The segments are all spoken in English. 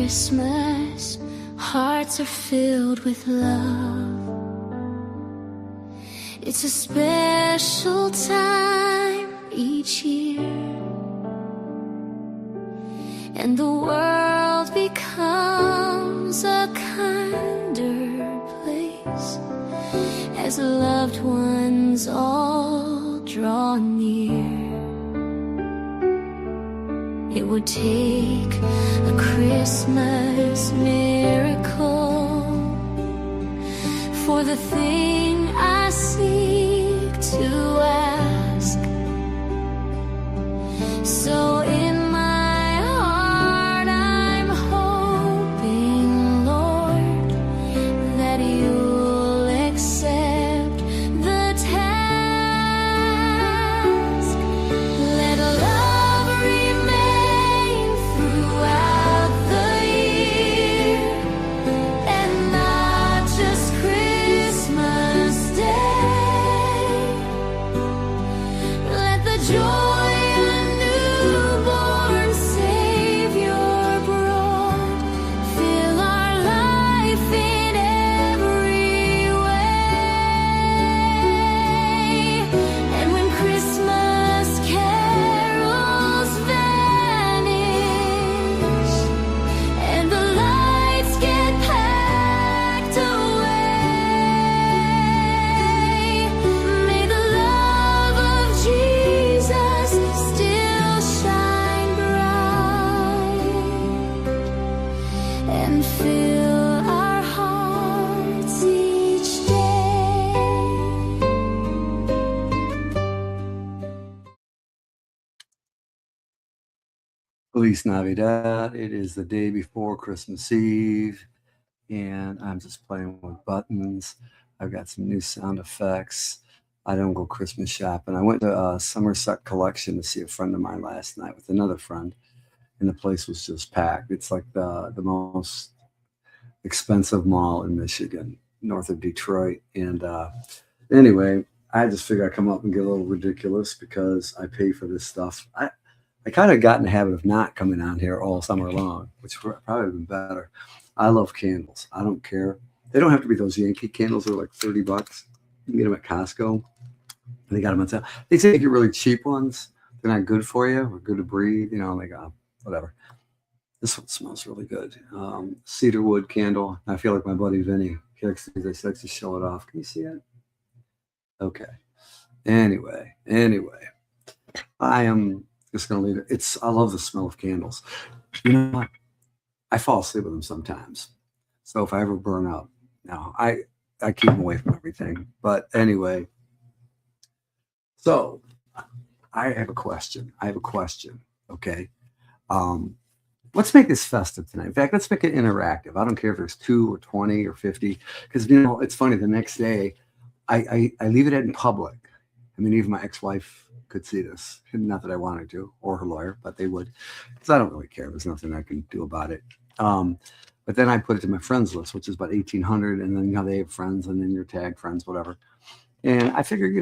Christmas, hearts are filled with love. It's a special time each year, and the world becomes a kinder place as loved ones all draw near. It would take a Christmas miracle for the thing I seek to ask. So in my heart I'm hoping, Lord, that you'll accept the task. Let love remain throughout the year, and not just Christmas Day. Let the joy a newborn Savior brought fill our life in every way. And when Christmas carols vanish and the lights get packed away, may the love of Jesus still shine bright and fill our hearts each day. Feliz Navidad. It is the day before Christmas Eve, and I'm just playing with buttons. I've got some new sound effects. I don't go Christmas shopping. I went to a Somerset Collection to see a friend of mine last night with another friend, and the place was just packed. It's like the most expensive mall in Michigan, north of Detroit. And anyway, I just figured I'd come up and get a little ridiculous because I pay for this stuff. I kind of got in the habit of not coming on here all summer long, which would probably have been better. I love candles. I don't care. They don't have to be those Yankee candles. They're like $30. You can get them at Costco. They got them on sale. They say you get really cheap ones. They're not good for you or good to breathe. You know, like whatever. This one smells really good. Cedar wood candle. I feel like my buddy Vinny. He likes to show it off. Can you see it? Okay. Anyway, I am just gonna leave it. I love the smell of candles. You know what? I fall asleep with them sometimes. So if I ever burn out, no, I keep them away from everything. But anyway, so I have a question. Okay. Let's make this festive tonight. In fact, let's make it interactive. I don't care if there's 2 or 20 or 50, because it's funny. The next day, I leave it in public. I mean, even my ex-wife could see this. Not that I wanted to, or her lawyer, but they would, because I don't really care. There's nothing I can do about it. But then I put it to my friends list, which is about 1,800, and then they have friends, and then you're tagged friends, whatever. And I figured,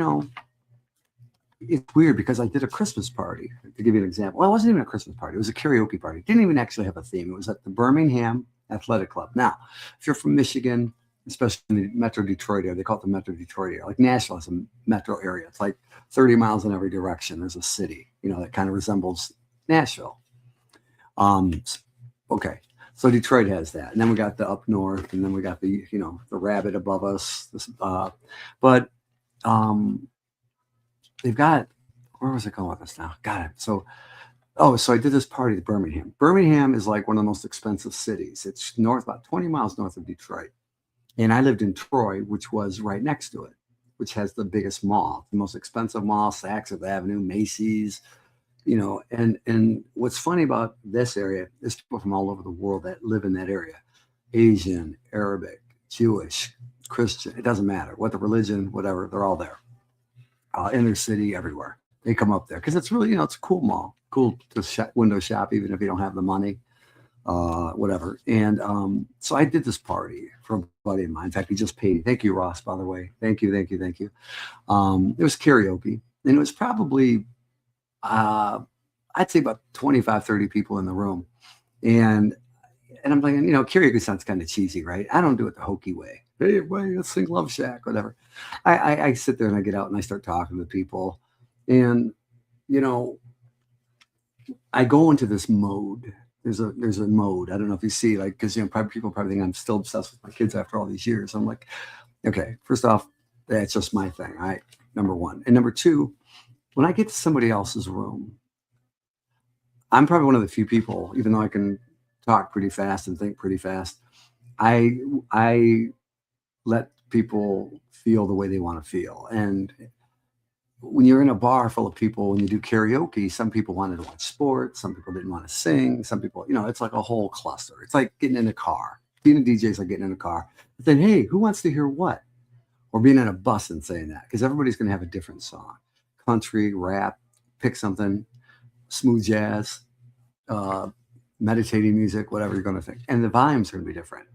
it's weird because I did a Christmas party. To give you an example, well, it wasn't even a Christmas party. It was a karaoke party. It didn't even actually have a theme. It was at the Birmingham Athletic Club. Now, if you're from Michigan, especially in the Metro Detroit area, they call it the Metro Detroit area. Like Nashville is a metro area. It's like 30 miles in every direction. There's a city, that kind of resembles Nashville. Okay. So Detroit has that. And then we got the up north, and then we got the, the rabbit above us. But they've got, where was I going with this now? Got it. So I did this party at Birmingham. Birmingham is like one of the most expensive cities. It's about 20 miles north of Detroit. And I lived in Troy, which was right next to it, which has the biggest mall, the most expensive mall, Saks Avenue, Macy's, and what's funny about this area is people from all over the world that live in that area, Asian, Arabic, Jewish, Christian, it doesn't matter what the religion, whatever, they're all there, in their city, everywhere. They come up there because it's really, it's a cool mall, cool to window shop, even if you don't have the money. Whatever. And so I did this party for a buddy of mine. In fact, he just paid. Thank you, Ross, by the way. Thank you. It was karaoke, and it was probably, I'd say about 25, 30 people in the room. And And I'm like, karaoke sounds kind of cheesy, right? I don't do it the hokey way. Hey, everybody, let's sing Love Shack, whatever. I sit there and I get out and I start talking to people. And, you know, I go into this mode. There's a mode. I don't know if you see, like, because probably people probably think I'm still obsessed with my kids after all these years. I'm like, okay, first off, that's just my thing. Number one. And number two, when I get to somebody else's room, I'm probably one of the few people, even though I can talk pretty fast and think pretty fast, I let people feel the way they want to feel. And when you're in a bar full of people, when you do karaoke, some people wanted to watch sports, some people didn't want to sing, some people, it's like a whole cluster. It's like getting in a car. Being a DJ is like getting in a car. But then, hey, who wants to hear what? Or being in a bus and saying that, because everybody's going to have a different song. Country, rap, pick something, smooth jazz, meditating music, whatever you're going to think. And the volumes are going to be different.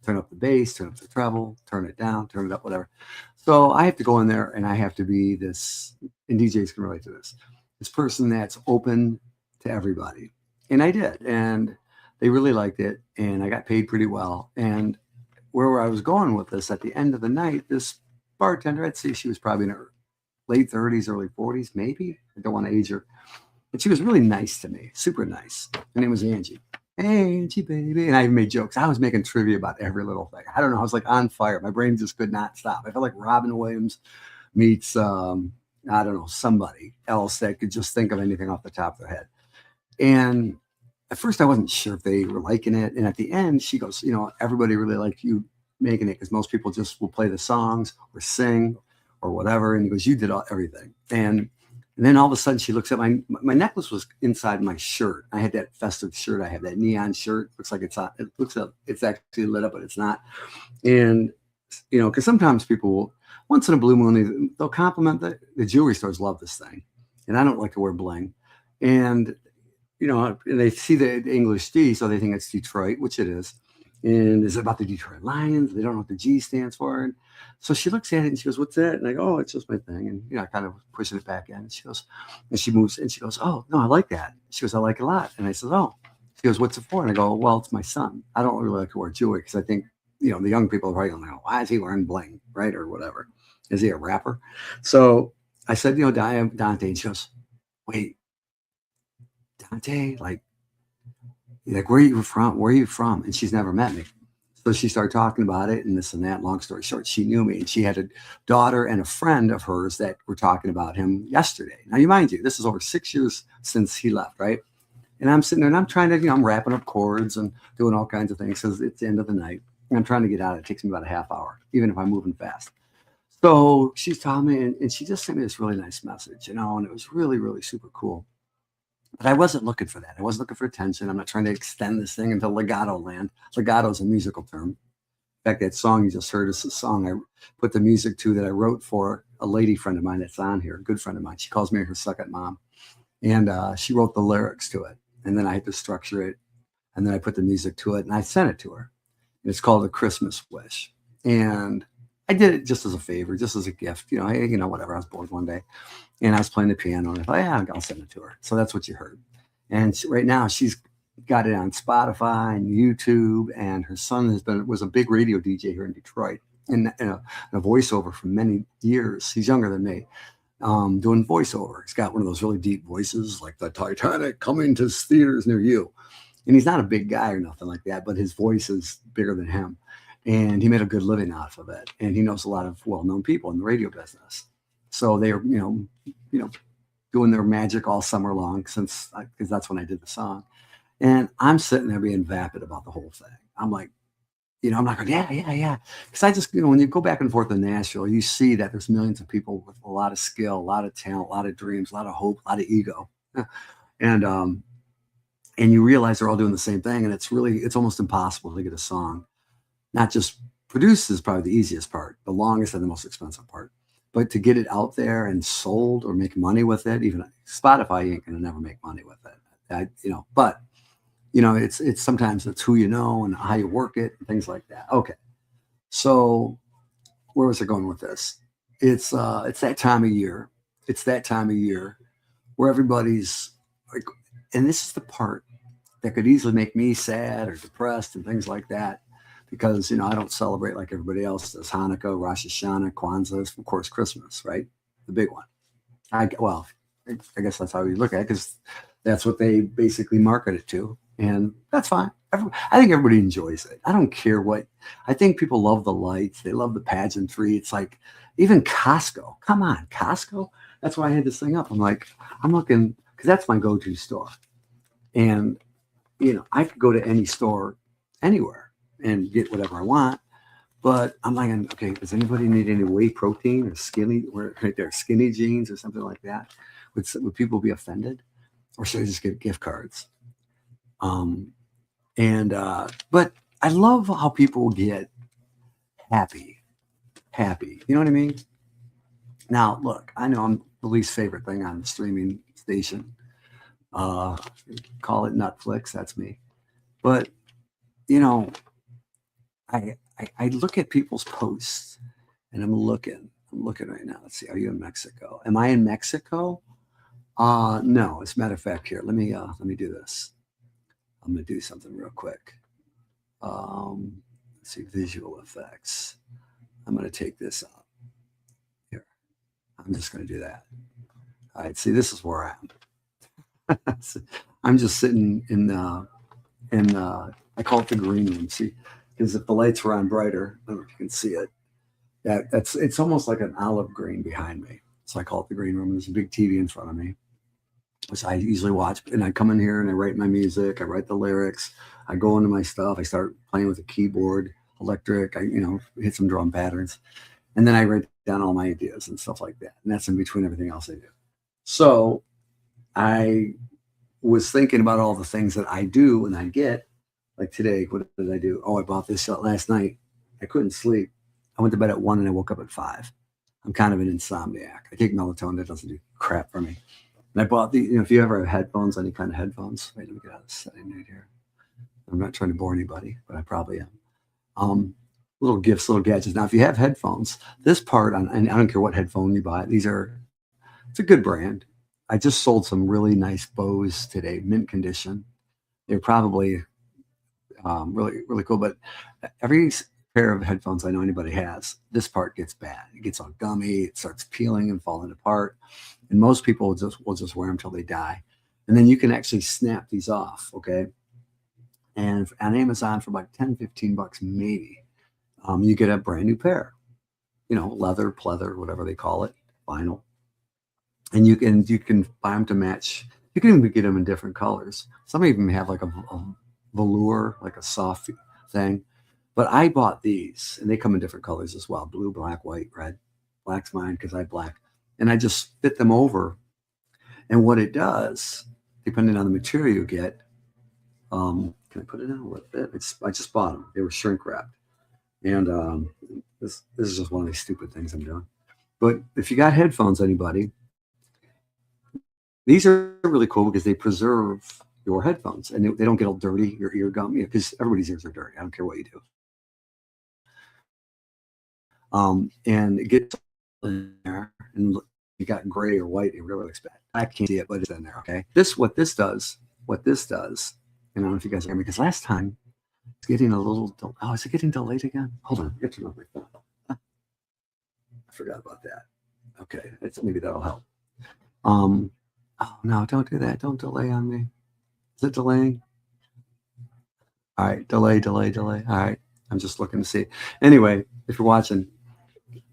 Turn up the bass, turn up the treble, turn it down, turn it up, whatever. So I have to go in there and I have to be this, and DJs can relate to this person that's open to everybody. And I did. And they really liked it. And I got paid pretty well. And where I was going with this, at the end of the night, this bartender, I'd say she was probably in her late 30s, early 40s, maybe. I don't want to age her. But she was really nice to me, super nice. Her name was Angie. Hey, Angie, baby. And I even made jokes. I was making trivia about every little thing. I don't know. I was like on fire. My brain just could not stop. I felt like Robin Williams meets, I don't know, somebody else that could just think of anything off the top of their head. And at first I wasn't sure if they were liking it. And at the end, she goes, everybody really liked you making it, because most people just will play the songs or sing or whatever. And he goes, you did everything. And then all of a sudden she looks at my necklace was inside my shirt. I had that festive shirt. I have that neon shirt. Looks like it's actually lit up, but it's not. And, because sometimes people will, once in a blue moon, they'll compliment the jewelry stores love this thing. And I don't like to wear bling. And, and they see the English D, so they think it's Detroit, which it is. And is it about the Detroit Lions? They don't know what the G stands for. And so she looks at it and she goes, what's that? And I go, oh, it's just my thing. And, I kind of pushing it back in. And she goes, and she moves and she goes, oh, no, I like that. She goes, I like it a lot. And I said, oh. She goes, what's it for? And I go, well, it's my son. I don't really like to wear jewelry because I think, the young people are probably going to go, why is he wearing bling, right? Or whatever. Is he a rapper? So I said, Dante. And she goes, wait, Dante, like, where are you from? Where are you from? And she's never met me. So she started talking about it and this and that. Long story short, she knew me, and she had a daughter and a friend of hers that were talking about him yesterday. Now, mind you, this is over 6 years since he left, right? And I'm sitting there and I'm trying to, I'm wrapping up chords and doing all kinds of things because it's the end of the night. And I'm trying to get out. It takes me about a half hour, even if I'm moving fast. So she's telling me, and she just sent me this really nice message, and it was really, really super cool. But I wasn't looking for that. I wasn't looking for attention. I'm not trying to extend this thing into legato land. Legato is a musical term. In fact, that song you just heard is a song I put the music to that I wrote for a lady friend of mine that's on here, a good friend of mine. She calls me her second mom. And she wrote the lyrics to it. And then I had to structure it. And then I put the music to it and I sent it to her. And it's called A Christmas Wish. And I did it just as a favor, just as a gift. Whatever. I was bored one day. And I was playing the piano, and I thought, yeah, I'll send it to her. So that's what you heard. And right now, she's got it on Spotify and YouTube. And her son was a big radio DJ here in Detroit, and a voiceover for many years. He's younger than me, doing voiceover. He's got one of those really deep voices, like the Titanic coming to theaters near you. And he's not a big guy or nothing like that, but his voice is bigger than him. And he made a good living off of it. And he knows a lot of well-known people in the radio business. So they are, doing their magic all summer long because that's when I did the song. And I'm sitting there being vapid about the whole thing. I'm like, I'm not going, yeah. Because I just, when you go back and forth in Nashville, you see that there's millions of people with a lot of skill, a lot of talent, a lot of dreams, a lot of hope, a lot of ego. And you realize they're all doing the same thing. And it's almost impossible to get a song. Not just produced is probably the easiest part, the longest and the most expensive part. But to get it out there and sold or make money with it, even Spotify ain't gonna never make money with it. But it's sometimes it's who you know and how you work it and things like that. Okay. So where was I going with this? It's that time of year. It's that time of year where everybody's like, and this is the part that could easily make me sad or depressed and things like that. Because, I don't celebrate like everybody else does. Hanukkah, Rosh Hashanah, Kwanzaa, of course, Christmas, right? The big one. Well, I guess that's how you look at it, because that's what they basically market it to. And that's fine. I think everybody enjoys it. I don't care what. I think people love the lights. They love the pageantry. It's like even Costco. Come on, Costco. That's why I had this thing up. I'm looking, because that's my go-to store. And, I could go to any store anywhere and get whatever I want. But I'm like, okay, does anybody need any whey protein or skinny jeans or something like that? Would people be offended? Or should I just get gift cards? But I love how people get happy. You know what I mean? Now, look, I know I'm the least favorite thing on the streaming station. Call it Netflix. That's me. But, I look at people's posts and I'm looking right now. Let's see. Are you in Mexico? Am I in Mexico? No. As a matter of fact, here, let me do this. I'm going to do something real quick. Let's see, visual effects. I'm going to take this up here. I'm just going to do that. All right. See, this is where I am. I'm just sitting in I call it the green room. See, because if the lights were on brighter, I don't know if you can see it. It's almost like an olive green behind me. So I call it the green room. There's a big TV in front of me, which I usually watch. And I come in here and I write my music. I write the lyrics. I go into my stuff. I start playing with a keyboard, electric. I hit some drum patterns, and then I write down all my ideas and stuff like that. And that's in between everything else I do. So I was thinking about all the things that I do and I get. Like today, what did I do? Oh, I bought this last night. I couldn't sleep. I went to bed at 1 and I woke up at 5. I'm kind of an insomniac. I take melatonin. That doesn't do crap for me. And I bought if you ever have headphones, any kind of headphones. Wait, let me get out of the setting right here. I'm not trying to bore anybody, but I probably am. Little gifts, little gadgets. Now, if you have headphones, this part, and I don't care what headphone you buy, it's a good brand. I just sold some really nice Bose today, mint condition. They're probably really, really cool. But every pair of headphones I know anybody has, this part gets bad. It gets all gummy. It starts peeling and falling apart. And most people will just wear them till they die. And then you can actually snap these off, okay? And on Amazon for like 10, 15 bucks maybe, you get a brand new pair. Leather, pleather, whatever they call it, vinyl. And you can buy them to match. You can even get them in different colors. Some even have like a velour, like a soft thing. But I bought these, and they come in different colors as well: blue, black, white, red. Black's mine because I have black. And I just fit them over. And what it does, depending on the material you get, can I put it in a little bit? I just bought them. They were shrink wrapped. And this is just one of these stupid things I'm doing. But if you got headphones, anybody, these are really cool because they preserve your headphones and they don't get all dirty, your ear gum, because everybody's ears are dirty. I don't care what you do. And it gets in there, and you got gray or white, it really looks bad. I can't see it, but it's in there. Okay. What this does, and I don't know if you guys hear me, because last time it's getting a little, is it getting delayed again? Hold on. It's on my phone. I forgot about that. Okay. Maybe that'll help. Oh no, don't do that. Don't delay on me. Is it delaying? All right. Delay. All right. I'm just looking to see. Anyway, if you're watching,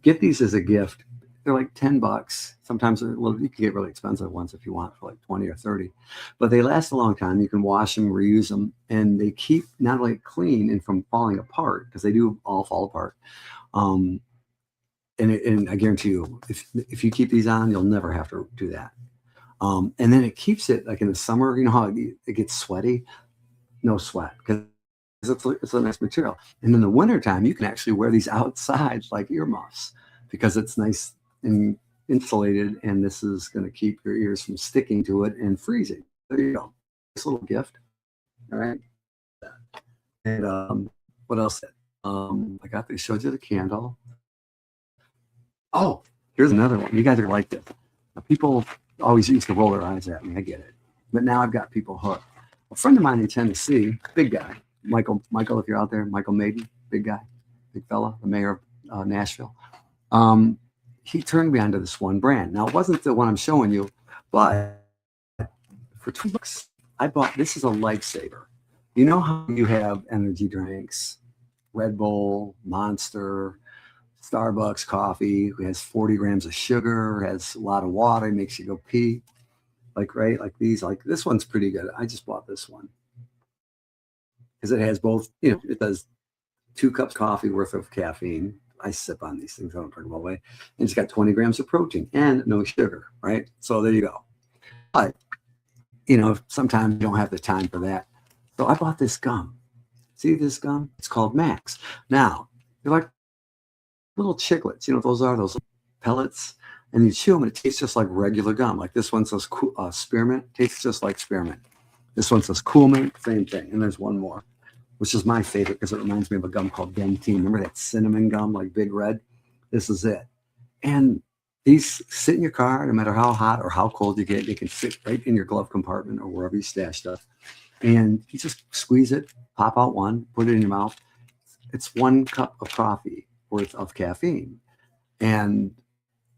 get these as a gift. They're like 10 bucks. Sometimes, you can get really expensive ones if you want for like 20 or 30, but they last a long time. You can wash them, reuse them, and they keep not only clean and from falling apart, because they do all fall apart. And I guarantee you, if you keep these on, you'll never have to do that. And then it keeps it like in the summer, you know how it gets sweaty? No sweat, because it's a nice material. And in the wintertime, you can actually wear these outside like earmuffs because it's nice and insulated, and this is going to keep your ears from sticking to it and freezing. There you go. This little gift. All right. And what else? I showed you the candle. Oh, here's another one. You guys are like this. Now, people always used to roll their eyes at me. I get it. But now I've got people hooked. A friend of mine in Tennessee, big guy, Michael, if you're out there, Michael Maiden, big guy, big fella, the mayor of Nashville. Um, he turned me onto this one brand. Now, it wasn't the one I'm showing you, but for $2, I bought, this is a lifesaver. You know how you have energy drinks, Red Bull, Monster, Starbucks coffee, it has 40 grams of sugar, has a lot of water, makes you go pee. Like, right, like these, like this one's pretty good. I just bought this one because it has both, it does 2 cups coffee worth of caffeine. I sip on these things, I don't drink them all the way. And it's got 20 grams of protein and no sugar, right? So there you go. But, sometimes you don't have the time for that. So I bought this gum. See this gum? It's called Max. Now, they're like little chiclets. You know what those are? Those pellets. And you chew them, and it tastes just like regular gum. Like this one says spearmint, tastes just like spearmint. This one says cool mint, same thing. And there's one more, which is my favorite because it reminds me of a gum called Dentyne. Remember that cinnamon gum, like Big Red? This is it. And these sit in your car, no matter how hot or how cold you get. They can sit right in your glove compartment or wherever you stash stuff. And you just squeeze it, pop out one, put it in your mouth. It's 1 cup of coffee worth of caffeine. And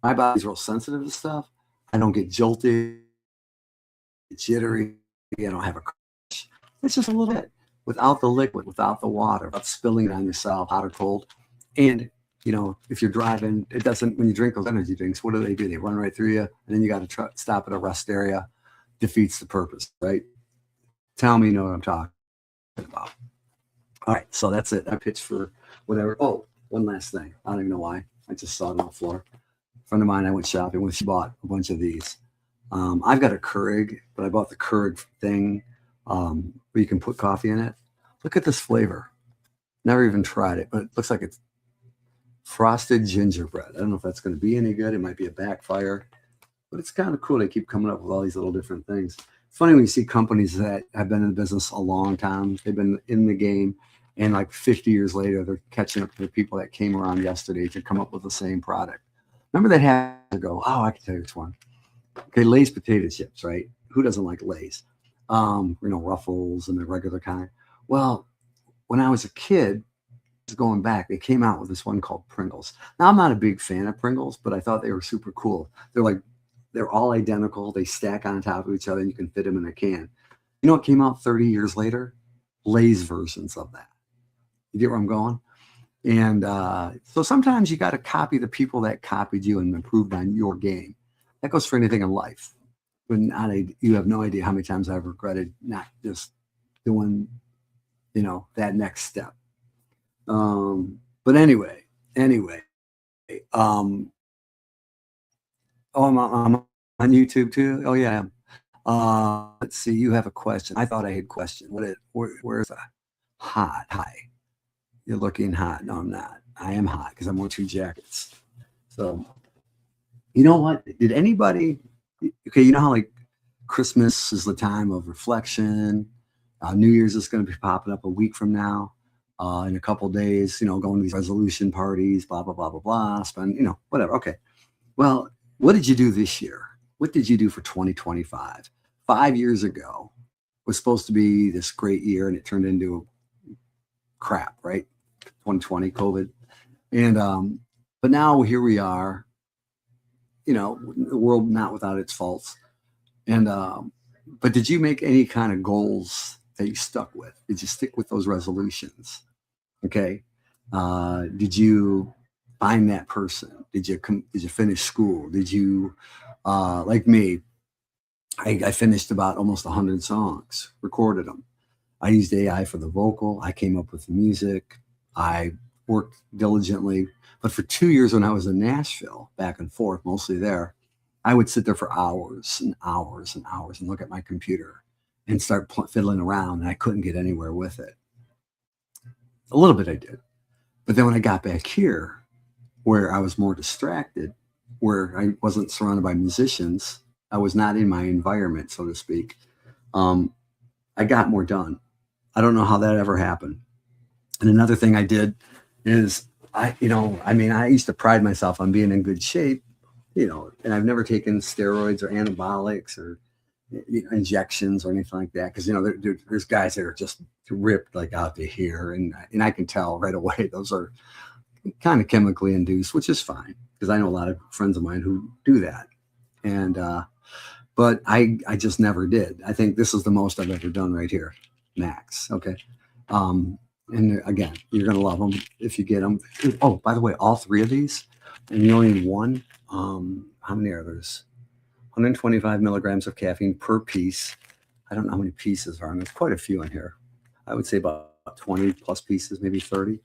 my body's real sensitive to stuff. I don't get jolted, jittery. I don't have a crash. It's just a little bit without the liquid, without the water, without spilling it on yourself, hot or cold. And, if you're driving, it doesn't, when you drink those energy drinks, what do? They run right through you. And then you got to stop at a rest area. Defeats the purpose, right? Tell me you know what I'm talking about. All right. So that's it. I pitched for whatever. Oh, one last thing. I don't even know why. I just saw it on the floor. A friend of mine, I went shopping with, she bought a bunch of these. I've got a Keurig, but I bought the Keurig thing where you can put coffee in it. Look at this flavor. Never even tried it, but it looks like it's frosted gingerbread. I don't know if that's going to be any good. It might be a backfire, but it's kind of cool. They keep coming up with all these little different things. It's funny when you see companies that have been in the business a long time. They've been in the game, and like 50 years later, they're catching up to the people that came around yesterday to come up with the same product. Remember that happened to go, oh, I can tell you which one. Okay, Lay's potato chips, right? Who doesn't like Lay's? Ruffles and the regular kind. Well, when I was a kid, going back, they came out with this one called Pringles. Now, I'm not a big fan of Pringles, but I thought they were super cool. They're all identical. They stack on top of each other, and you can fit them in a can. You know what came out 30 years later? Lay's versions of that. You get where I'm going? And so sometimes you got to copy the people that copied you and improved on your game. That goes for anything in life. But you have no idea how many times I've regretted not just doing, that next step. But anyway. Oh, I'm on YouTube too. Oh yeah. Let's see. You have a question. I thought I had a question. Where's the hot? Hi. You're looking hot. No, I'm not. I am hot because I'm wearing 2 jackets. So, you know what? Did anybody? Okay, you know how like Christmas is the time of reflection. New Year's is going to be popping up a week from now. In a couple days, going to these resolution parties, blah, blah, blah, blah, blah, spend, whatever. Okay. Well, what did you do this year? What did you do for 2025? 5 years ago was supposed to be this great year, and it turned into crap, right? 2020, COVID. And, but now here we are, the world not without its faults. And, but did you make any kind of goals that you stuck with? Did you stick with those resolutions? Okay. Did you find that person? Did you finish school? Did you, like me, I finished about almost 100 songs, recorded them. I used AI for the vocal. I came up with the music. I worked diligently. But for 2 years when I was in Nashville, back and forth, mostly there, I would sit there for hours and hours and hours and look at my computer and start fiddling around, and I couldn't get anywhere with it. A little bit I did. But then when I got back here, where I was more distracted, where I wasn't surrounded by musicians, I was not in my environment, so to speak, I got more done. I don't know how that ever happened. And another thing I did is I used to pride myself on being in good shape, and I've never taken steroids or anabolics or injections or anything like that. Because there's guys that are just ripped like out to here, and I can tell right away those are kind of chemically induced, which is fine because I know a lot of friends of mine who do that. And but I just never did. I think this is the most I've ever done right here, max. Okay. And again, you're gonna love them if you get them. Oh, by the way, all three of these, and you only need one. How many are there's 125 milligrams of caffeine per piece. I don't know how many pieces are, and there's quite a few in here. I would say about 20 plus pieces, maybe 30.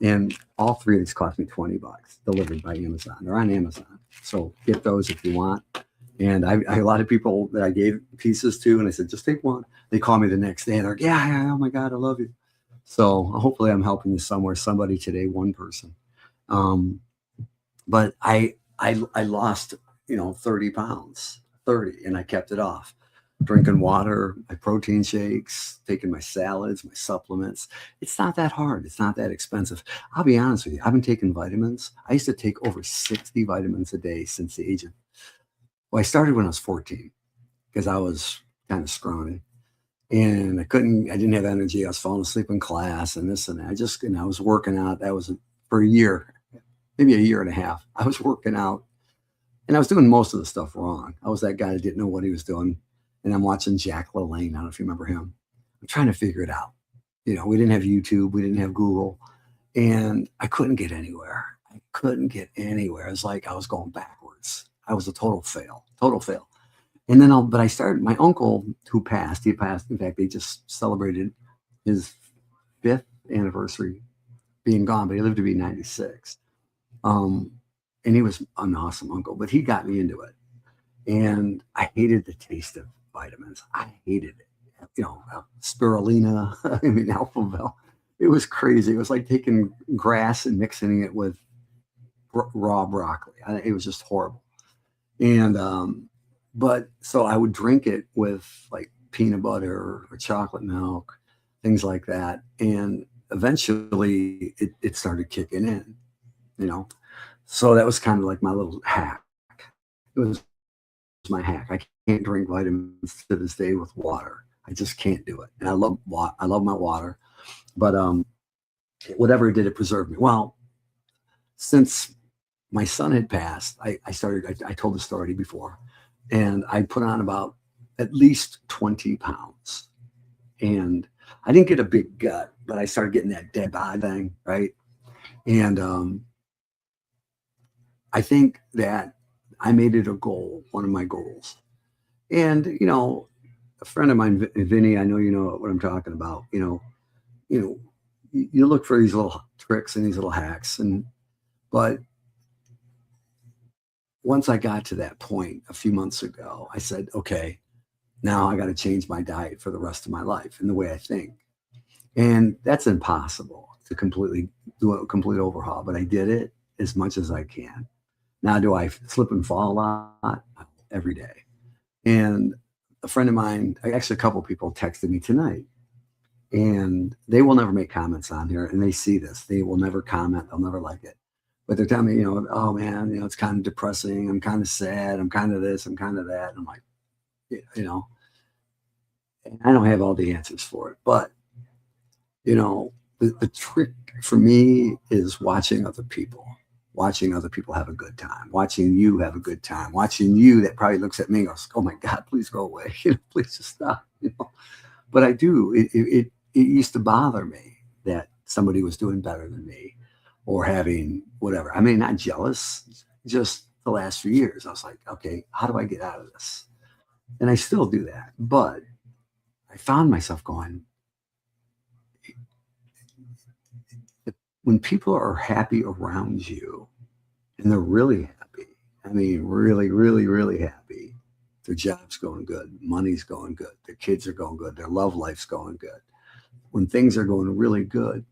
And all three of these cost me $20 delivered by Amazon. They're on Amazon. So get those if you want. And I a lot of people that I gave pieces to, and I said, just take one. They call me the next day and they're like, yeah, oh my God, I love you. So hopefully I'm helping you somewhere, somebody today, one person. But I lost, 30 pounds, 30, and I kept it off. Drinking water, my protein shakes, taking my salads, my supplements. It's not that hard. It's not that expensive. I'll be honest with you. I've been taking vitamins. I used to take over 60 vitamins a day since the age of, well, I started when I was 14 because I was kind of scrawny and I didn't have energy. I was falling asleep in class and this and that. I was working out. That was for a year, maybe a year and a half. I was working out and I was doing most of the stuff wrong. I was that guy that didn't know what he was doing. And I'm watching Jack LaLanne. I don't know if you remember him. I'm trying to figure it out. We didn't have YouTube. We didn't have Google. And I couldn't get anywhere. It was like I was going backwards. I was a total fail. And then but I started, my uncle he passed. In fact, they just celebrated his 5th anniversary being gone, but he lived to be 96. And he was an awesome uncle, but he got me into it. And I hated the taste of vitamins. I hated it. Spirulina, Alpha-Vel. It was crazy. It was like taking grass and mixing it with raw broccoli. It was just horrible. And, but so I would drink it with like peanut butter or chocolate milk, things like that. And eventually it started kicking in, So that was kind of like my little hack. It was my hack. I can't drink vitamins to this day with water. I just can't do it. And I love my water, but whatever it did, it preserved me. Well, since my son had passed, I told the story before, and I put on about at least 20 pounds. And I didn't get a big gut, but I started getting that dead body thing, right? And I think that I made it a goal, one of my goals. And, a friend of mine, Vinny, I know you know what I'm talking about. You look for these little tricks and these little hacks. But once I got to that point a few months ago, I said, okay, now I got to change my diet for the rest of my life and the way I think. And that's impossible to completely do a complete overhaul, but I did it as much as I can. Now, do I slip and fall a lot? Every day. And a friend of mine, actually a couple of people texted me tonight, and they will never make comments on here, and they see this. They will never comment. They'll never like it. But they're telling me, oh man, it's kind of depressing. I'm kind of sad. I'm kind of this. I'm kind of that. And I'm like, and I don't have all the answers for it. But, the trick for me is watching other people have a good time, watching you have a good time, watching you that probably looks at me and goes, oh my God, please go away. Please just stop. But I do, it used to bother me that somebody was doing better than me or having whatever. I mean, not jealous, just the last few years. I was like, okay, how do I get out of this? And I still do that. But I found myself going, when people are happy around you and they're really happy, I mean, really, really, really happy, their job's going good, money's going good, their kids are going good, their love life's going good. When things are going really good,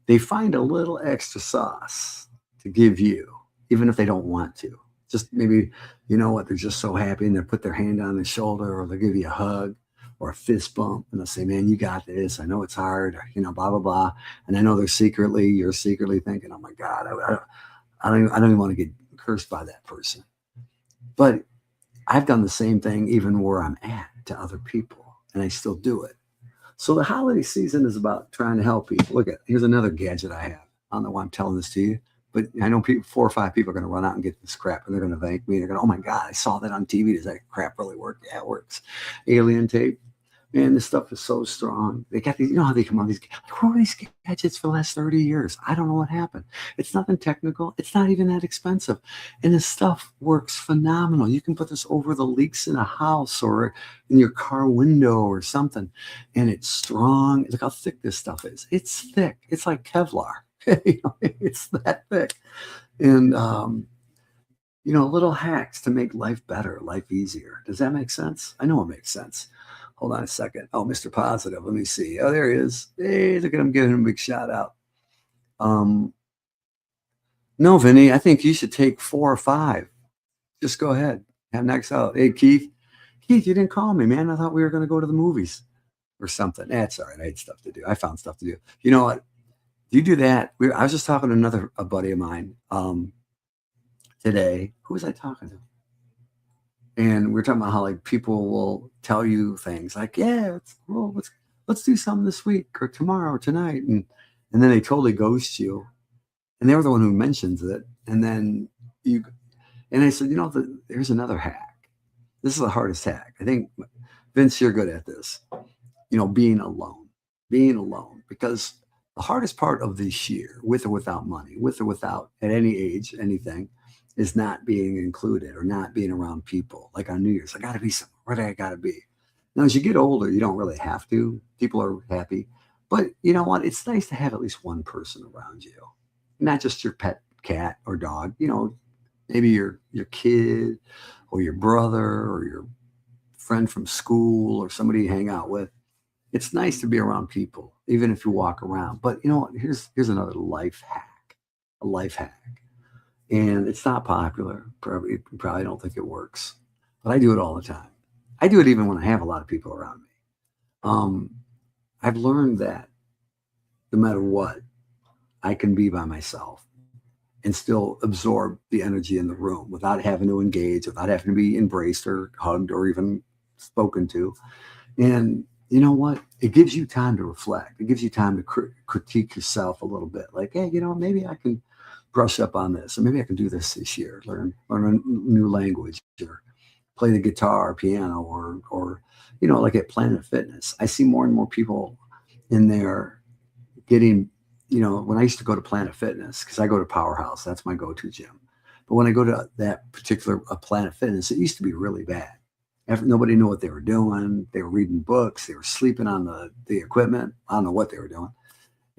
they find a little extra sauce to give you, even if they don't want to. Just maybe, they're just so happy and they'll put their hand on their shoulder or they'll give you a hug or a fist bump and they'll say, man, you got this. I know it's hard, blah, blah, blah. And I know you're secretly thinking, oh my God, I don't even want to get cursed by that person. But I've done the same thing even where I'm at to other people, and I still do it. So the holiday season is about trying to help people. Look at here's another gadget I have. I don't know why I'm telling this to you, but I know people, 4 or 5 people are going to run out and get this crap, and they're going to thank me. They're going, "Oh my god, I saw that on TV. Does that crap really work?" Yeah, it works. Alien tape. Man, this stuff is so strong. They got these, you know how they come on these, like, what were these gadgets for the last 30 years? I don't know what happened. It's nothing technical. It's not even that expensive. And this stuff works phenomenal. You can put this over the leaks in a house or in your car window or something. And it's strong. Look how thick this stuff is. It's thick. It's like Kevlar. It's that thick. And, little hacks to make life better, life easier. Does that make sense? I know it makes sense. Hold on a second. Oh, Mr. Positive. Let me see. Oh, there he is. Hey, look at him giving him a big shout out. Um, no, Vinny, I think you should take 4 or 5. Just go ahead. Have next out. Hey, Keith. Keith, you didn't call me, man. I thought we were going to go to the movies or something. That's all right. I had stuff to do. I found stuff to do. You know what? You do that. I was just talking to a buddy of mine today. Who was I talking to? And we were talking about how like people will tell you things like, yeah, let's do something this week or tomorrow or tonight. And then they totally ghost you. And they were the one who mentions it. And then I said, there's another hack. This is the hardest hack. I think, Vince, you're good at this. Being alone, because the hardest part of this year, with or without money, with or without at any age, anything, is not being included or not being around people. Like on New Year's, I got to be somewhere. Where do I got to be? Now, as you get older, you don't really have to. People are happy. But you know what? It's nice to have at least one person around you, not just your pet cat or dog. Maybe your kid or your brother or your friend from school or somebody you hang out with. It's nice to be around people, even if you walk around. But you know what? Here's another life hack, a life hack. And it's not popular. You probably don't think it works, but I do it all the time. I do it even when I have a lot of people around me. I've learned that no matter what, I can be by myself and still absorb the energy in the room without having to engage, without having to be embraced or hugged or even spoken to. And you know what? It gives you time to reflect. It gives you time to critique yourself a little bit. Like, hey, maybe I can brush up on this, or maybe I can do this year, learn a new language, or play the guitar, or piano, or like at Planet Fitness, I see more and more people in there getting, when I used to go to Planet Fitness, because I go to Powerhouse, that's my go-to gym. But when I go to that particular Planet Fitness, it used to be really bad. Nobody knew what they were doing. They were reading books. They were sleeping on the equipment. I don't know what they were doing.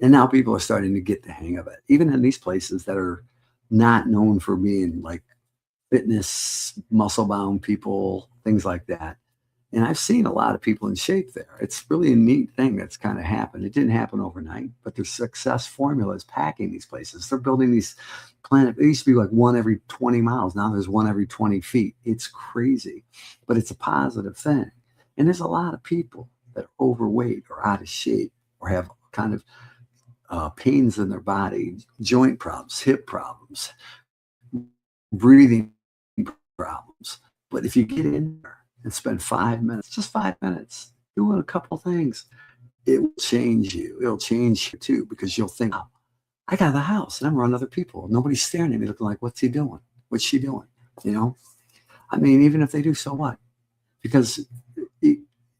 And now people are starting to get the hang of it, even in these places that are not known for being like fitness, muscle-bound people, things like that. And I've seen a lot of people in shape there. It's really a neat thing that's kind of happened. It didn't happen overnight, but their success formula is packing these places. They're building these it used to be like one every 20 miles. Now there's one every 20 feet. It's crazy, but it's a positive thing. And there's a lot of people that are overweight or out of shape or have kind of pains in their body, joint problems, hip problems, breathing problems. But if you get in there and spend 5 minutes, just 5 minutes, doing a couple things, it will change you. It'll change you too, because you'll think, oh, I got the house and I'm around other people. Nobody's staring at me looking like, what's he doing? What's she doing? I mean, even if they do, so what? Because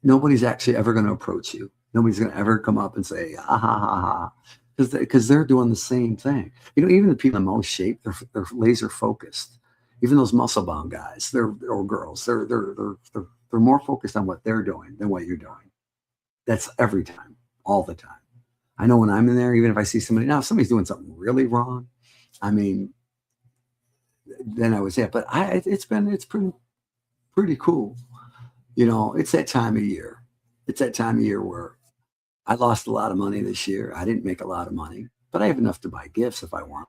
nobody's actually ever going to approach you. Nobody's going to ever come up and say, ah, ha, ha, ha. Because they're doing the same thing. Even the people in most shape, they're laser focused. Even those muscle bound guys, or girls, they're more focused on what they're doing than what you're doing. That's every time, all the time. I know when I'm in there, even if I see somebody, now if somebody's doing something really wrong, I mean, then I would say, but it's pretty cool. It's that time of year. It's that time of year where I lost a lot of money this year. I didn't make a lot of money, but I have enough to buy gifts if I want.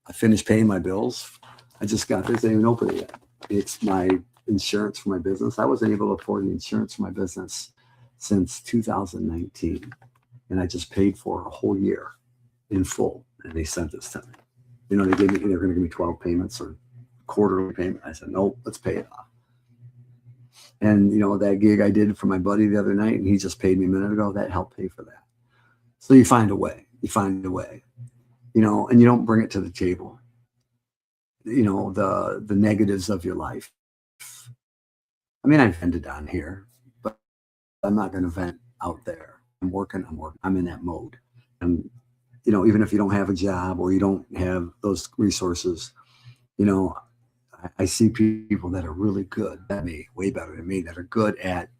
I finished paying my bills. I just got this. I didn't even open it yet. It's my insurance for my business. I wasn't able to afford the insurance for my business since 2019. And I just paid for a whole year in full. And they sent this to me. They're going to give me 12 payments or quarterly payment. I said, nope, let's pay it off. And, that gig I did for my buddy the other night, and he just paid me a minute ago, that helped pay for that. So you find a way. You find a way, and you don't bring it to the table. The negatives of your life. I mean, I've vented on here, but I'm not going to vent out there. I'm working. I'm in that mode. And, even if you don't have a job or you don't have those resources, I see people that are really good at me, way better than me, that are good at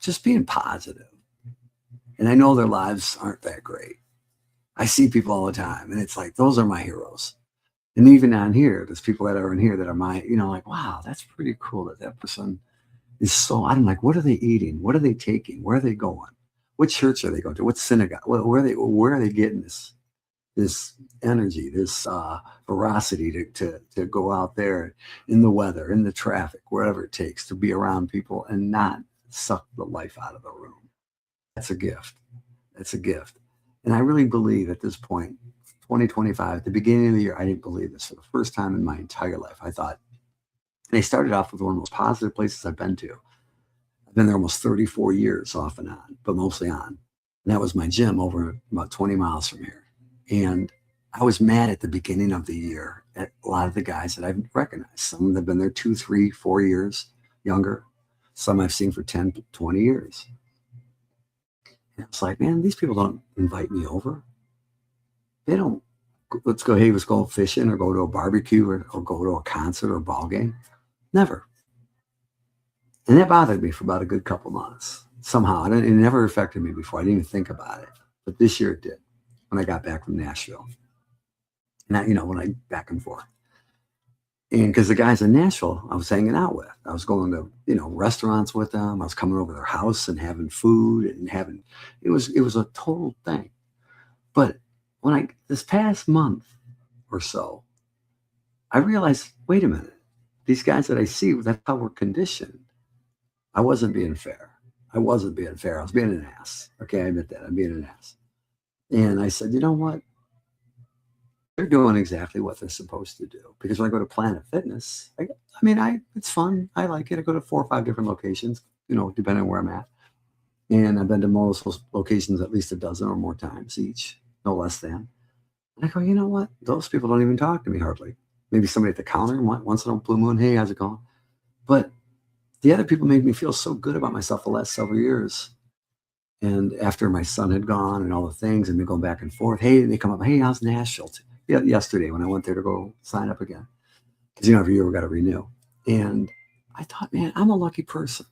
just being positive. And I know their lives aren't that great. I see people all the time, and it's like, those are my heroes. And even on here, there's people that are in here that are my, like, wow, that's pretty cool that person is so, I'm like, what are they eating? What are they taking? Where are they going? What church are they going to? What synagogue? Where are they getting this energy, this veracity to go out there in the weather, in the traffic, wherever it takes to be around people and not suck the life out of the room? That's a gift. That's a gift. And I really believe at this point, 2025, at the beginning of the year, I didn't believe this. For the first time in my entire life, I thought, and I started off with one of the most positive places I've been to. I've been there almost 34 years off and on, but mostly on. And that was my gym over about 20 miles from here. And I was mad at the beginning of the year at a lot of the guys that I've recognized. Some have been there 2, 3, 4 years younger. Some I've seen for 10, 20 years. And it's like, man, these people don't invite me over. They don't, let's go fishing or go to a barbecue or go to a concert or a ball game. Never. And that bothered me for about a good couple months. Somehow, it never affected me before. I didn't even think about it. But this year it did, when I got back from Nashville. And when I back and forth. And because the guys in Nashville, I was hanging out with. I was going to, restaurants with them. I was coming over to their house and having food and it was a total thing. But this past month or so, I realized, wait a minute, these guys that I see, that's how we're conditioned. I wasn't being fair. I was being an ass. Okay, I admit that. I'm being an ass. And I said, you know what? They're doing exactly what they're supposed to do. Because when I go to Planet Fitness, it's fun. I like it. I go to 4 or 5 different locations, depending on where I'm at. And I've been to most of those locations at least a dozen or more times each, no less than. And I go, you know what? Those people don't even talk to me hardly. Maybe somebody at the counter once in a blue moon, hey, how's it going? But the other people made me feel so good about myself the last several years. And after my son had gone and all the things, and me going back and forth, hey, they come up, hey, how's Nashville? Yesterday when I went there to go sign up again. Because, every year we got to renew. And I thought, man, I'm a lucky person.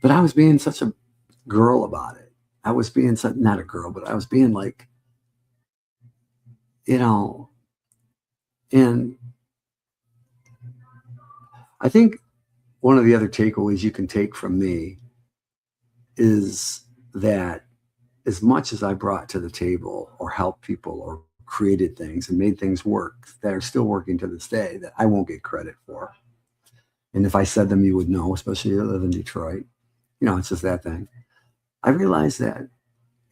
But I was being such a girl about it. I was being not a girl, but I was being like, and I think one of the other takeaways you can take from me is that as much as I brought to the table or helped people or created things and made things work that are still working to this day that I won't get credit for. And if I said them, you would know, especially if you live in Detroit. It's just that thing. I realized that,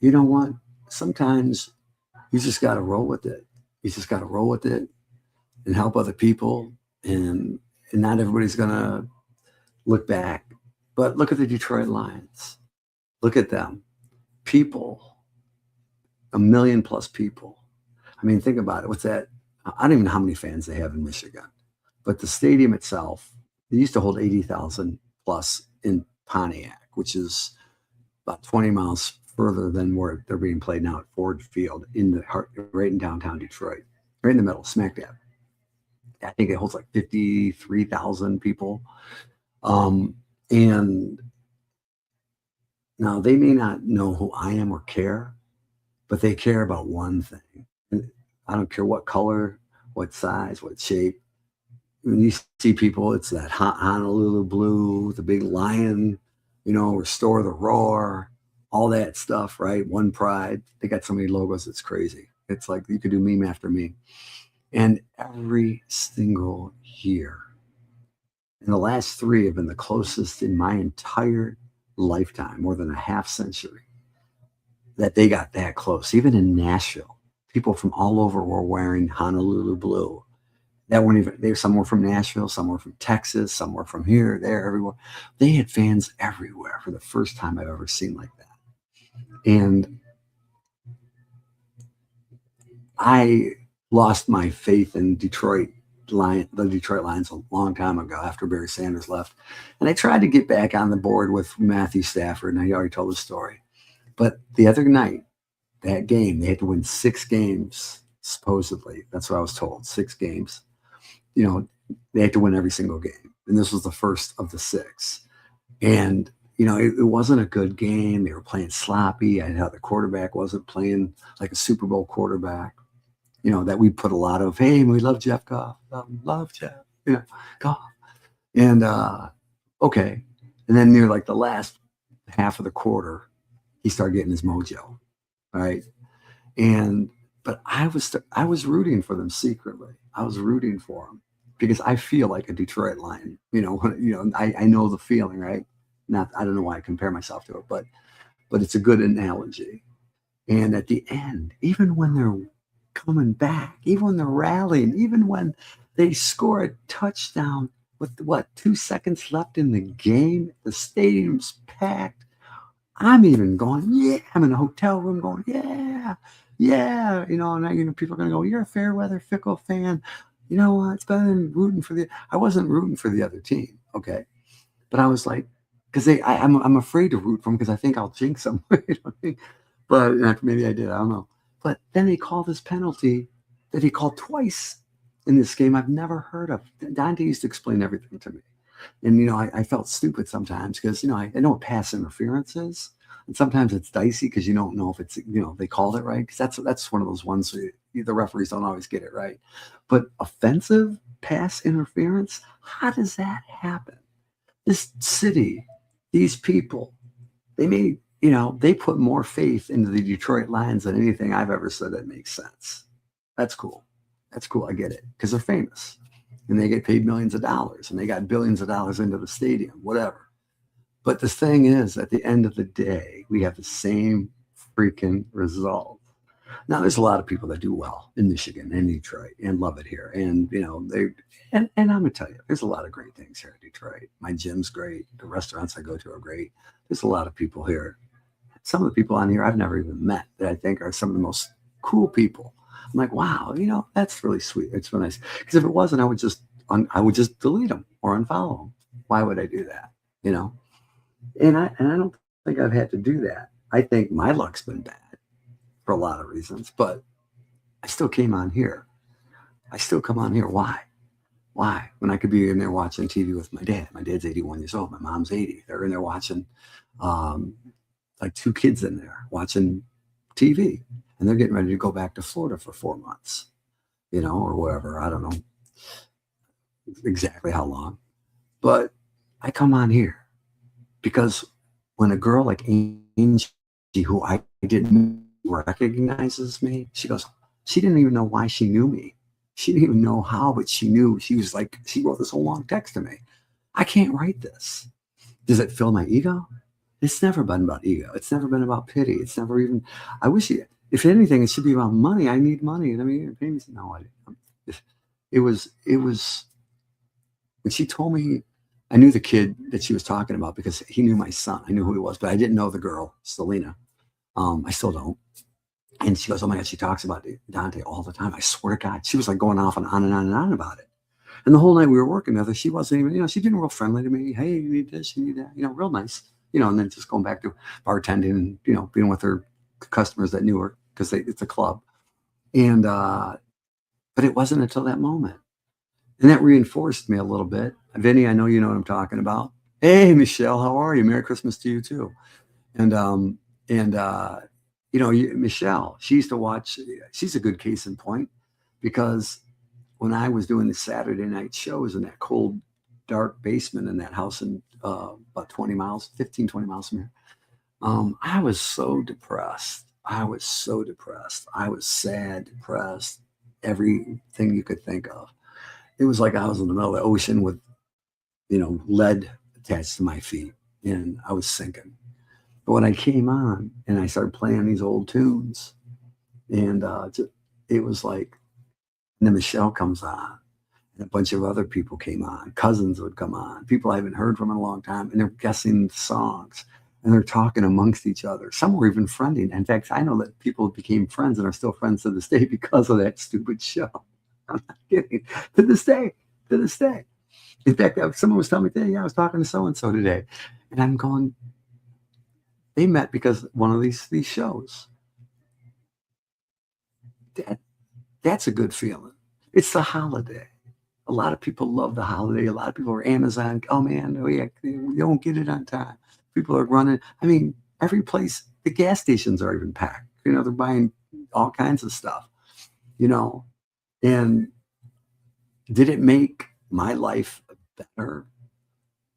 you know what? Sometimes you just got to roll with it. You just got to roll with it and help other people. And not everybody's going to look back. But look at the Detroit Lions. Look at them. People, 1 million plus people. I mean, think about it. What's that? I don't even know how many fans they have in Michigan. But the stadium itself, they used to hold 80,000 plus in Pontiac, which is about 20 miles further than where they're being played now at Ford Field right in downtown Detroit, right in the middle, smack dab. I think it holds like 53,000 people. And now they may not know who I am or care, but they care about one thing. And I don't care what color, what size, what shape. When you see people, it's that Honolulu blue, the big lion, restore the roar, all that stuff, right? One pride. They got so many logos, it's crazy. It's like you could do meme after meme. And every single year, and the last 3 have been the closest in my entire lifetime, more than a half century, that they got that close, even in Nashville. people from all over were wearing Honolulu blue. That weren't even, they, some were from Nashville, some were from Texas, some were from here, there, everywhere. They had fans everywhere for the first time I've ever seen like that. And I lost my faith in the Detroit Lions a long time ago after Barry Sanders left. And I tried to get back on the board with Matthew Stafford, and I already told the story. But the other night, that game, they had to win 6 games, supposedly. That's what I was told, 6 games. You know, they had to win every single game. And this was the first of the 6. And, you know, it wasn't a good game. They were playing sloppy. I know the quarterback wasn't playing like a Super Bowl quarterback. You know, that we put a lot of, hey, we love Jeff Goff. Love Jeff, you know, Goff. And, okay. And then near like the last half of the quarter, he started getting his mojo, right? And, but I was rooting for them secretly. I was rooting for them because I feel like a Detroit Lion. You know, I know the feeling, right? Not, I don't know why I compare myself to it, but it's a good analogy. And at the end, even when they're coming back, even when they're rallying, even when they score a touchdown with what 2 seconds left in the game, the stadium's packed. I'm even going, yeah. I'm in a hotel room going, yeah, yeah. You know, and I, you know, people are going to go, you're a fair weather fickle fan. You know what? It's better than rooting for the. I wasn't rooting for the other team, okay, but I was like, because I'm afraid to root for them because I think I'll jinx them. You know what I mean? But maybe I did. I don't know. But then they called this penalty that he called twice in this game I've never heard of. Dante used to explain everything to me. And, you know, I felt stupid sometimes because, you know, I know what pass interference is. And sometimes it's dicey because you don't know if it's, you know, they called it right. Because that's one of those ones where the referees don't always get it right. But offensive pass interference, how does that happen? This city, these people, they made, you know, they put more faith into the Detroit Lions than anything I've ever said that makes sense. That's cool. That's cool. I get it because they're famous and they get paid millions of dollars and they got billions of dollars into the stadium, whatever. But the thing is, at the end of the day, we have the same freaking result. Now, there's a lot of people that do well in Michigan and Detroit and love it here. And, you know, and I'm going to tell you, there's a lot of great things here in Detroit. My gym's great. The restaurants I go to are great. There's a lot of people here. Some of the people on here I've never even met that I think are some of the most cool people. I'm like, wow, you know, that's really sweet. It's really nice. Because if it wasn't, I would just delete them or unfollow them. Why would I do that? You know? And I don't think I've had to do that. I think my luck's been bad for a lot of reasons, but I still came on here. I still come on here. Why? Why? When I could be in there watching TV with my dad. My dad's 81 years old. My mom's 80. They're in there watching, like 2 kids in there watching TV. And they're getting ready to go back to Florida for 4 months, you know, or whatever. I don't know exactly how long. But I come on here because when a girl like Angie, who I didn't recognizes me, she goes, she didn't even know why she knew me. She didn't even know how, but she knew. She was like, she wrote this whole long text to me. I can't write this. Does it fill my ego? It's never been about ego. It's never been about pity. It's never even, I wish, if anything, it should be about money. I need money. And I mean, no, it was, when she told me, I knew the kid that she was talking about because he knew my son. I knew who he was, but I didn't know the girl, Selena. I still don't. And she goes, oh my God, she talks about Dante all the time. I swear to God, she was like going off and on and on and on about it. And the whole night we were working together, she wasn't even, you know, she didn't real friendly to me. Hey, you need this, you need that, you know, real nice, you know, and then just going back to bartending and, you know, being with her customers that knew her because it's a club. And, but it wasn't until that moment. And that reinforced me a little bit. Vinny, I know you know what I'm talking about. Hey, Michelle, how are you? Merry Christmas to you too. And you know, Michelle, she used to watch, she's a good case in point because when I was doing the Saturday night shows in that cold, dark basement in that house in about 20 miles from here, I was so depressed. I was so depressed. I was sad, depressed, everything you could think of. It was like I was in the middle of the ocean with, you know, lead attached to my feet and I was sinking. But when I came on and I started playing these old tunes and it was like, and then Michelle comes on, and a bunch of other people came on. Cousins would come on, people I haven't heard from in a long time, and they're guessing songs and they're talking amongst each other. Some were even friending. In fact, I know that people became friends and are still friends to this day because of that stupid show. I'm not kidding. To this day, to this day. In fact, someone was telling me today, yeah, I was talking to so and so today, and I'm going, they met because one of these shows. That's a good feeling. It's the holiday. A lot of people love the holiday. A lot of people are Amazon. Oh man, oh yeah, you don't get it on time. People are running. I mean, every place, the gas stations are even packed. You know, they're buying all kinds of stuff. You know, and did it make my life better?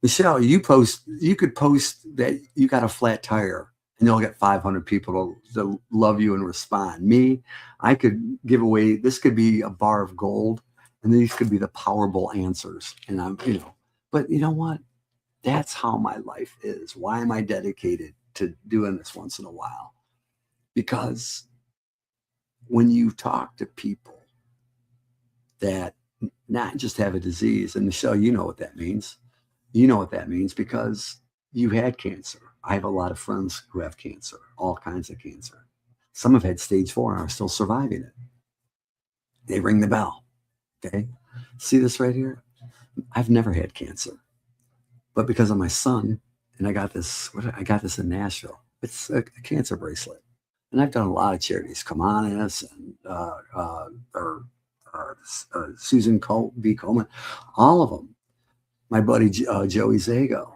Michelle, you could post that you got a flat tire and you'll get 500 people to love you and respond. Me, I could give away, this could be a bar of gold and these could be the Powerball answers. And but you know what? That's how my life is. Why am I dedicated to doing this once in a while? Because when you talk to people that not just have a disease, and Michelle, you know what that means. You know what that means because you had cancer. I have a lot of friends who have cancer, all kinds of cancer. Some have had stage 4 and are still surviving it. They ring the bell. Okay. See this right here? I've never had cancer, but because of my son, and I got this in Nashville. It's a cancer bracelet. And I've done a lot of charities, Come On Us and Susan B. Coleman, all of them. My buddy Joey Zago,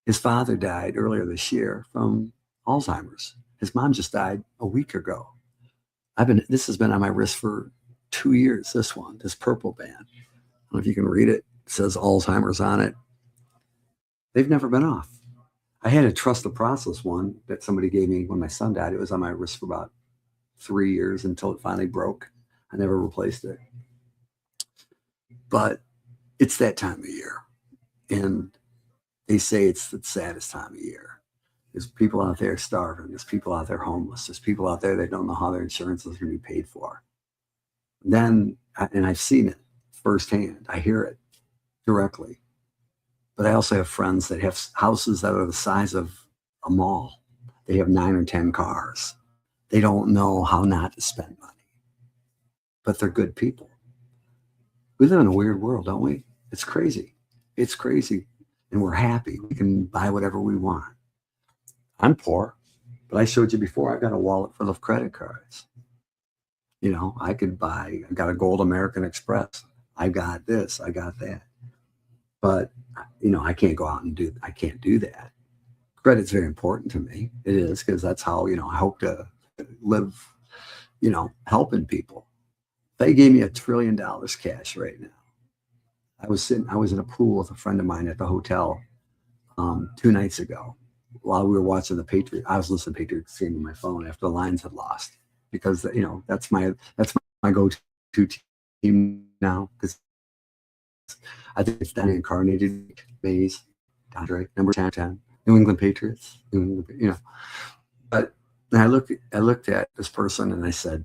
his father died earlier this year from Alzheimer's. His mom just died a week ago. This has been on my wrist for 2 years. This purple band. I don't know if you can read it. It says Alzheimer's on it. They've never been off. I had a trust the process one that somebody gave me when my son died. It was on my wrist for about 3 years until it finally broke. I never replaced it. But it's that time of year. And they say it's the saddest time of year. There's people out there starving. There's people out there homeless. There's people out there that don't know how their insurance is going to be paid for. And I've seen it firsthand. I hear it directly. But I also have friends that have houses that are the size of a mall. They have 9 or 10 cars. They don't know how not to spend money. But they're good people. We live in a weird world, don't we? It's crazy. It's crazy. And we're happy. We can buy whatever we want. I'm poor, but I showed you before, I got a wallet full of credit cards. You know, I got a gold American Express. I got this, I got that. But, you know, I can't go out and I can't do that. Credit's very important to me. It is, because that's how, you know, I hope to live, you know, helping people. They gave me $1 trillion cash right now. I was in a pool with a friend of mine at the hotel 2 nights ago while we were watching the Patriots. I was listening to Patriots game on my phone after the Lions had lost, because, you know, that's my go-to team now, because I think it's that incarnated Mays, Dondre, number 10, New England Patriots, you know. But I looked at this person and I said,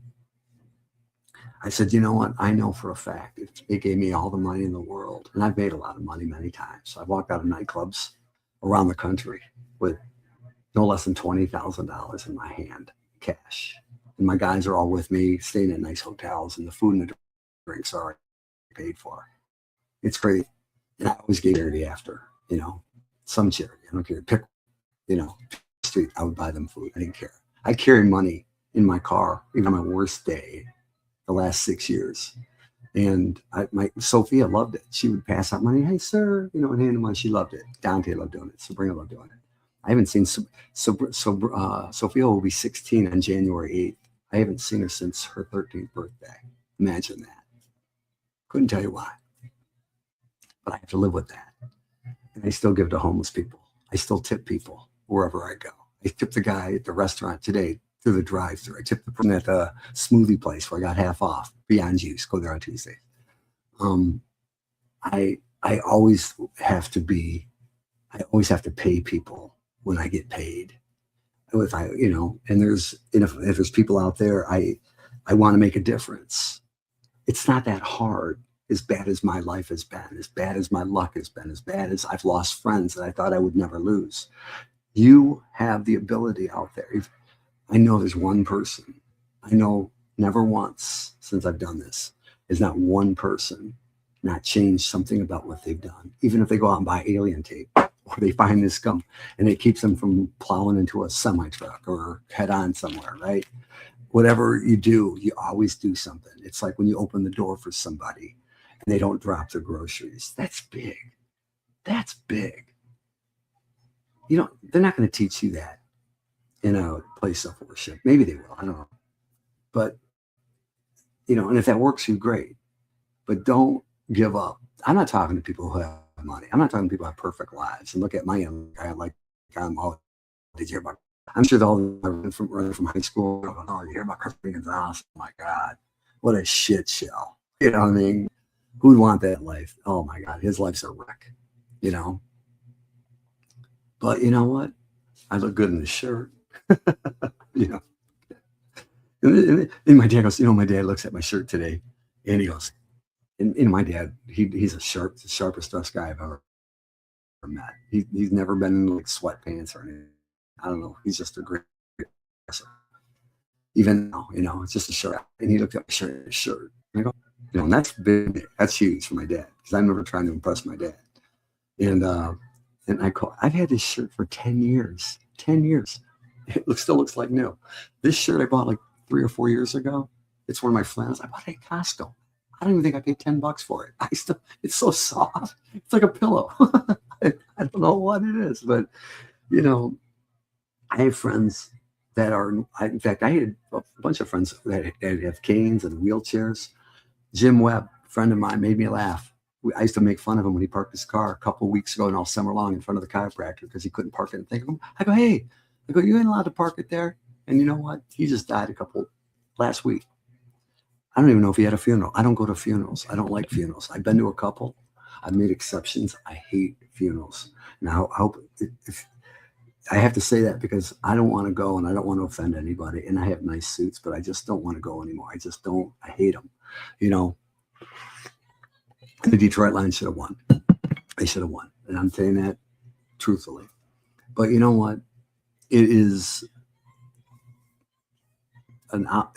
you know what? I know for a fact it gave me all the money in the world. And I've made a lot of money many times. I've walked out of nightclubs around the country with no less than $20,000 in my hand, cash. And my guys are all with me, staying in nice hotels, and the food and the drinks are paid for. It's great. And I always gave charity after, you know, some charity. I don't care. Pick, you know, street, I would buy them food. I didn't care. I carry money in my car, even on my worst day, the last 6 years. And Sophia loved it. She would pass out money. Hey, sir, you know, and hand them money. She loved it. Dante loved doing it. Sabrina loved doing it. I haven't seen Sophia will be 16 on January 8th. I haven't seen her since her 13th birthday. Imagine that. Couldn't tell you why. But I have to live with that. And I still give to homeless people. I still tip people wherever I go. I tipped the guy at the restaurant today through the drive-thru. I tipped the person at the smoothie place where I got half off. Beyond Juice. Go there on Tuesday. I always have to pay people when I get paid. If I, you know, and if there's people out there, I want to make a difference. It's not that hard. As bad as my life has been, as bad as my luck has been, as bad as I've lost friends that I thought I would never lose. You have the ability out there. I know there's one person. I know never once since I've done this is not one person not changed something about what they've done. Even if they go out and buy alien tape or they find this gum and it keeps them from plowing into a semi truck or head on somewhere, right? Whatever you do, you always do something. It's like when you open the door for somebody and they don't drop their groceries. That's big. That's big. You know, they're not going to teach you that in a place of worship. Maybe they will. I don't know. But, you know, and if that works for you, great. But don't give up. I'm not talking to people who have money. I'm not talking to people who have perfect lives. And look at my young guy, like, did you hear about? I'm sure they'll running from high school. Oh, you hear about Chris Gonzalez? Oh my God, what a shit show. You know what I mean? Who'd want that life? Oh my God, his life's a wreck. You know. But you know what? I look good in this shirt. You know. And my dad goes, you know, my dad looks at my shirt today, and he goes, and my dad, he's the sharpest dressed guy I've ever met. He's never been in like sweatpants or anything. I don't know. He's just a great dresser. Even now, you know, it's just a shirt. And he looked at my shirt. And I go, you know, and that's big. That's huge for my dad because I'm never trying to impress my dad. And I've had this shirt for 10 years. 10 years. It still looks like new. This shirt I bought like 3 or 4 years ago. It's one of my flannels. I bought it at Costco. I don't even think I paid $10 for it. It's so soft. It's like a pillow. I don't know what it is, but you know, I have friends that are. In fact, I had a bunch of friends that have canes and wheelchairs. Jim Webb, a friend of mine, made me laugh. I used to make fun of him when he parked his car a couple of weeks ago and all summer long in front of the chiropractor because he couldn't park it and think of him. I go, hey, you ain't allowed to park it there. And you know what? He just died last week. I don't even know if he had a funeral. I don't go to funerals. I don't like funerals. I've been to a couple. I've made exceptions. I hate funerals. Now, I hope if I have to say that because I don't want to go and I don't want to offend anybody. And I have nice suits, but I just don't want to go anymore. I just don't. I hate them. You know, the Detroit Lions should have won. They should have won. And I'm saying that truthfully. But you know what? It is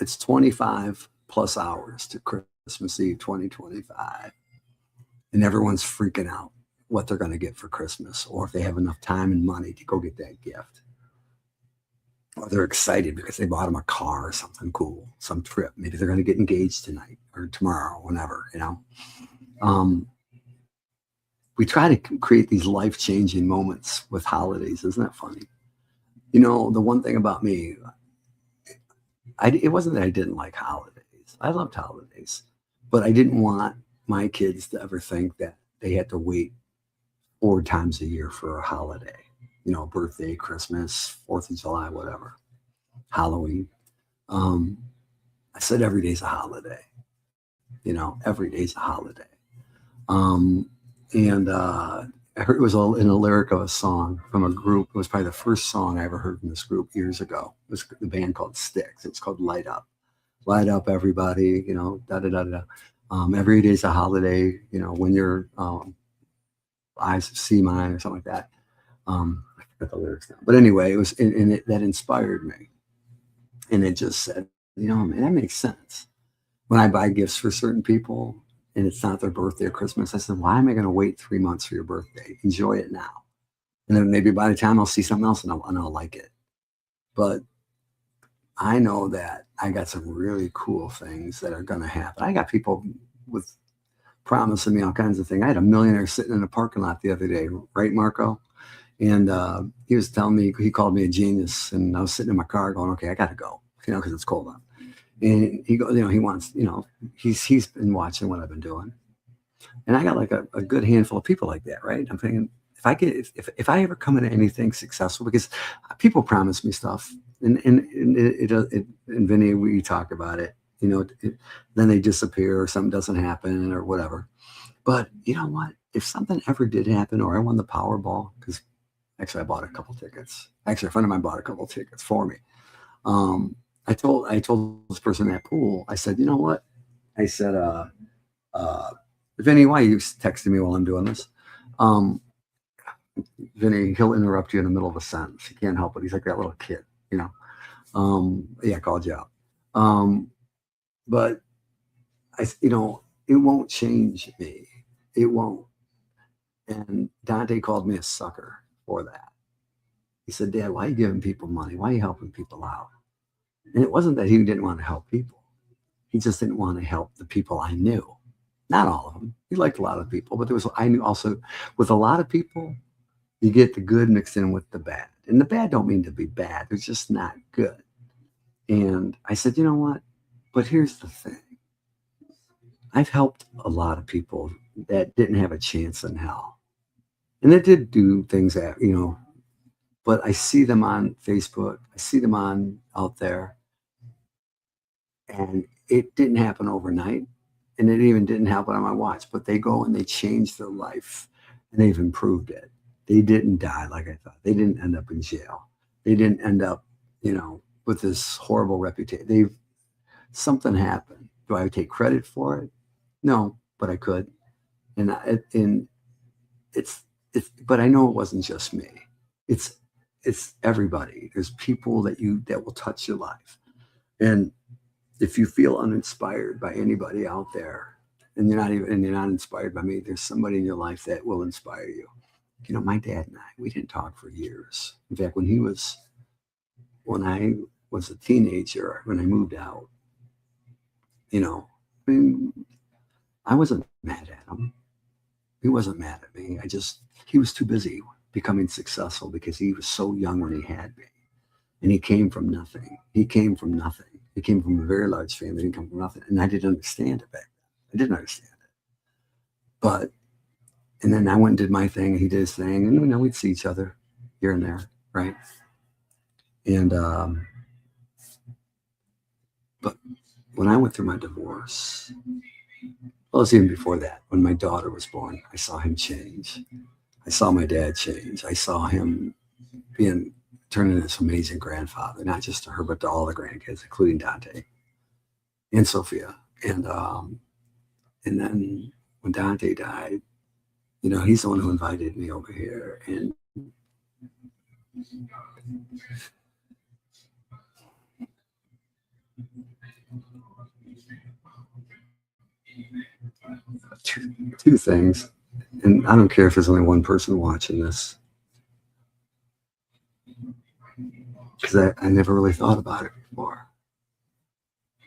it's 25 plus hours to Christmas Eve 2025. And everyone's freaking out what they're going to get for Christmas or if they have enough time and money to go get that gift. Or they're excited because they bought them a car or something cool, some trip. Maybe they're going to get engaged tonight or tomorrow, whenever, you know. We try to create these life-changing moments with holidays. Isn't that funny? You know, the one thing about me, it wasn't that I didn't like holidays. I loved holidays, but I didn't want my kids to ever think that they had to wait 4 times a year for a holiday. You know, birthday, Christmas, 4th of July, whatever, Halloween. I said every day's a holiday. You know, every day's a holiday. I heard it was in a lyric of a song from a group. It was probably the first song I ever heard from this group years ago. It was the band called Styx. It's called Light Up. Light up, everybody, you know, da-da-da-da. Every day's a holiday, you know, when your eyes see mine or something like that. I forgot the lyrics now. But anyway, it was, that inspired me. And it just said, you know, man, that makes sense. When I buy gifts for certain people and it's not their birthday or Christmas, I said, why am I going to wait 3 months for your birthday? Enjoy it now. And then maybe by the time I'll see something else and I'll like it. But I know that I got some really cool things that are going to happen. I got people with promising me all kinds of things. I had a millionaire sitting in a parking lot the other day, right, Marco? And he was telling me, he called me a genius. And I was sitting in my car going, okay, I got to go, you know, because it's cold out. And he goes, you know, he wants, you know, he's been watching what I've been doing. And I got like a good handful of people like that, right? I'm thinking, if I ever come into anything successful, because people promise me stuff, and Vinny, we talk about it, you know, then they disappear or something doesn't happen or whatever. But you know what? If something ever did happen, or I won the Powerball, because actually I bought a couple tickets. Actually, a friend of mine bought a couple tickets for me. I told this person at pool, I said, you know what? I said, uh, Vinny, why are you texting me while I'm doing this? Um, Vinny, he'll interrupt you in the middle of a sentence. He can't help it. He's like that little kid, you know. Yeah, I called you out. Um, but it won't change me. It won't. And Dante called me a sucker for that. He said, Dad, why are you giving people money? Why are you helping people out? And it wasn't that he didn't want to help people. He just didn't want to help the people I knew. Not all of them. He liked a lot of people, but I knew also with a lot of people, you get the good mixed in with the bad. And the bad don't mean to be bad. They're just not good. And I said, you know what? But here's the thing. I've helped a lot of people that didn't have a chance in hell. And they did do things that, but I see them on Facebook. I see them on out there. And it didn't happen overnight. And it even didn't happen on my watch. But they go and they change their life. And they've improved it. They didn't die like I thought. They didn't end up in jail. They didn't end up, with this horrible reputation. Something happened. Do I take credit for it? No, but I could. And but I know it wasn't just me. It's everybody. There's people that will touch your life. And if you feel uninspired by anybody out there, and you're not inspired by me, there's somebody in your life that will inspire you. My dad and I, we didn't talk for years. In fact, when I was a teenager, when I moved out, I mean, I wasn't mad at him. He wasn't mad at me. He was too busy becoming successful because he was so young when he had me. And he came from nothing. He came from nothing. He came from a very large family. He didn't come from nothing. And I didn't understand it back then. I didn't understand it. And then I went and did my thing, and he did his thing, and we'd see each other here and there, right? And but when I went through my divorce, well, it was even before that. When my daughter was born, I saw him change. I saw my dad change. I saw him turning into this amazing grandfather, not just to her, but to all the grandkids, including Dante and Sophia. And then when Dante died, he's the one who invited me over here. And two things, and I don't care if there's only one person watching this, because I never really thought about it before.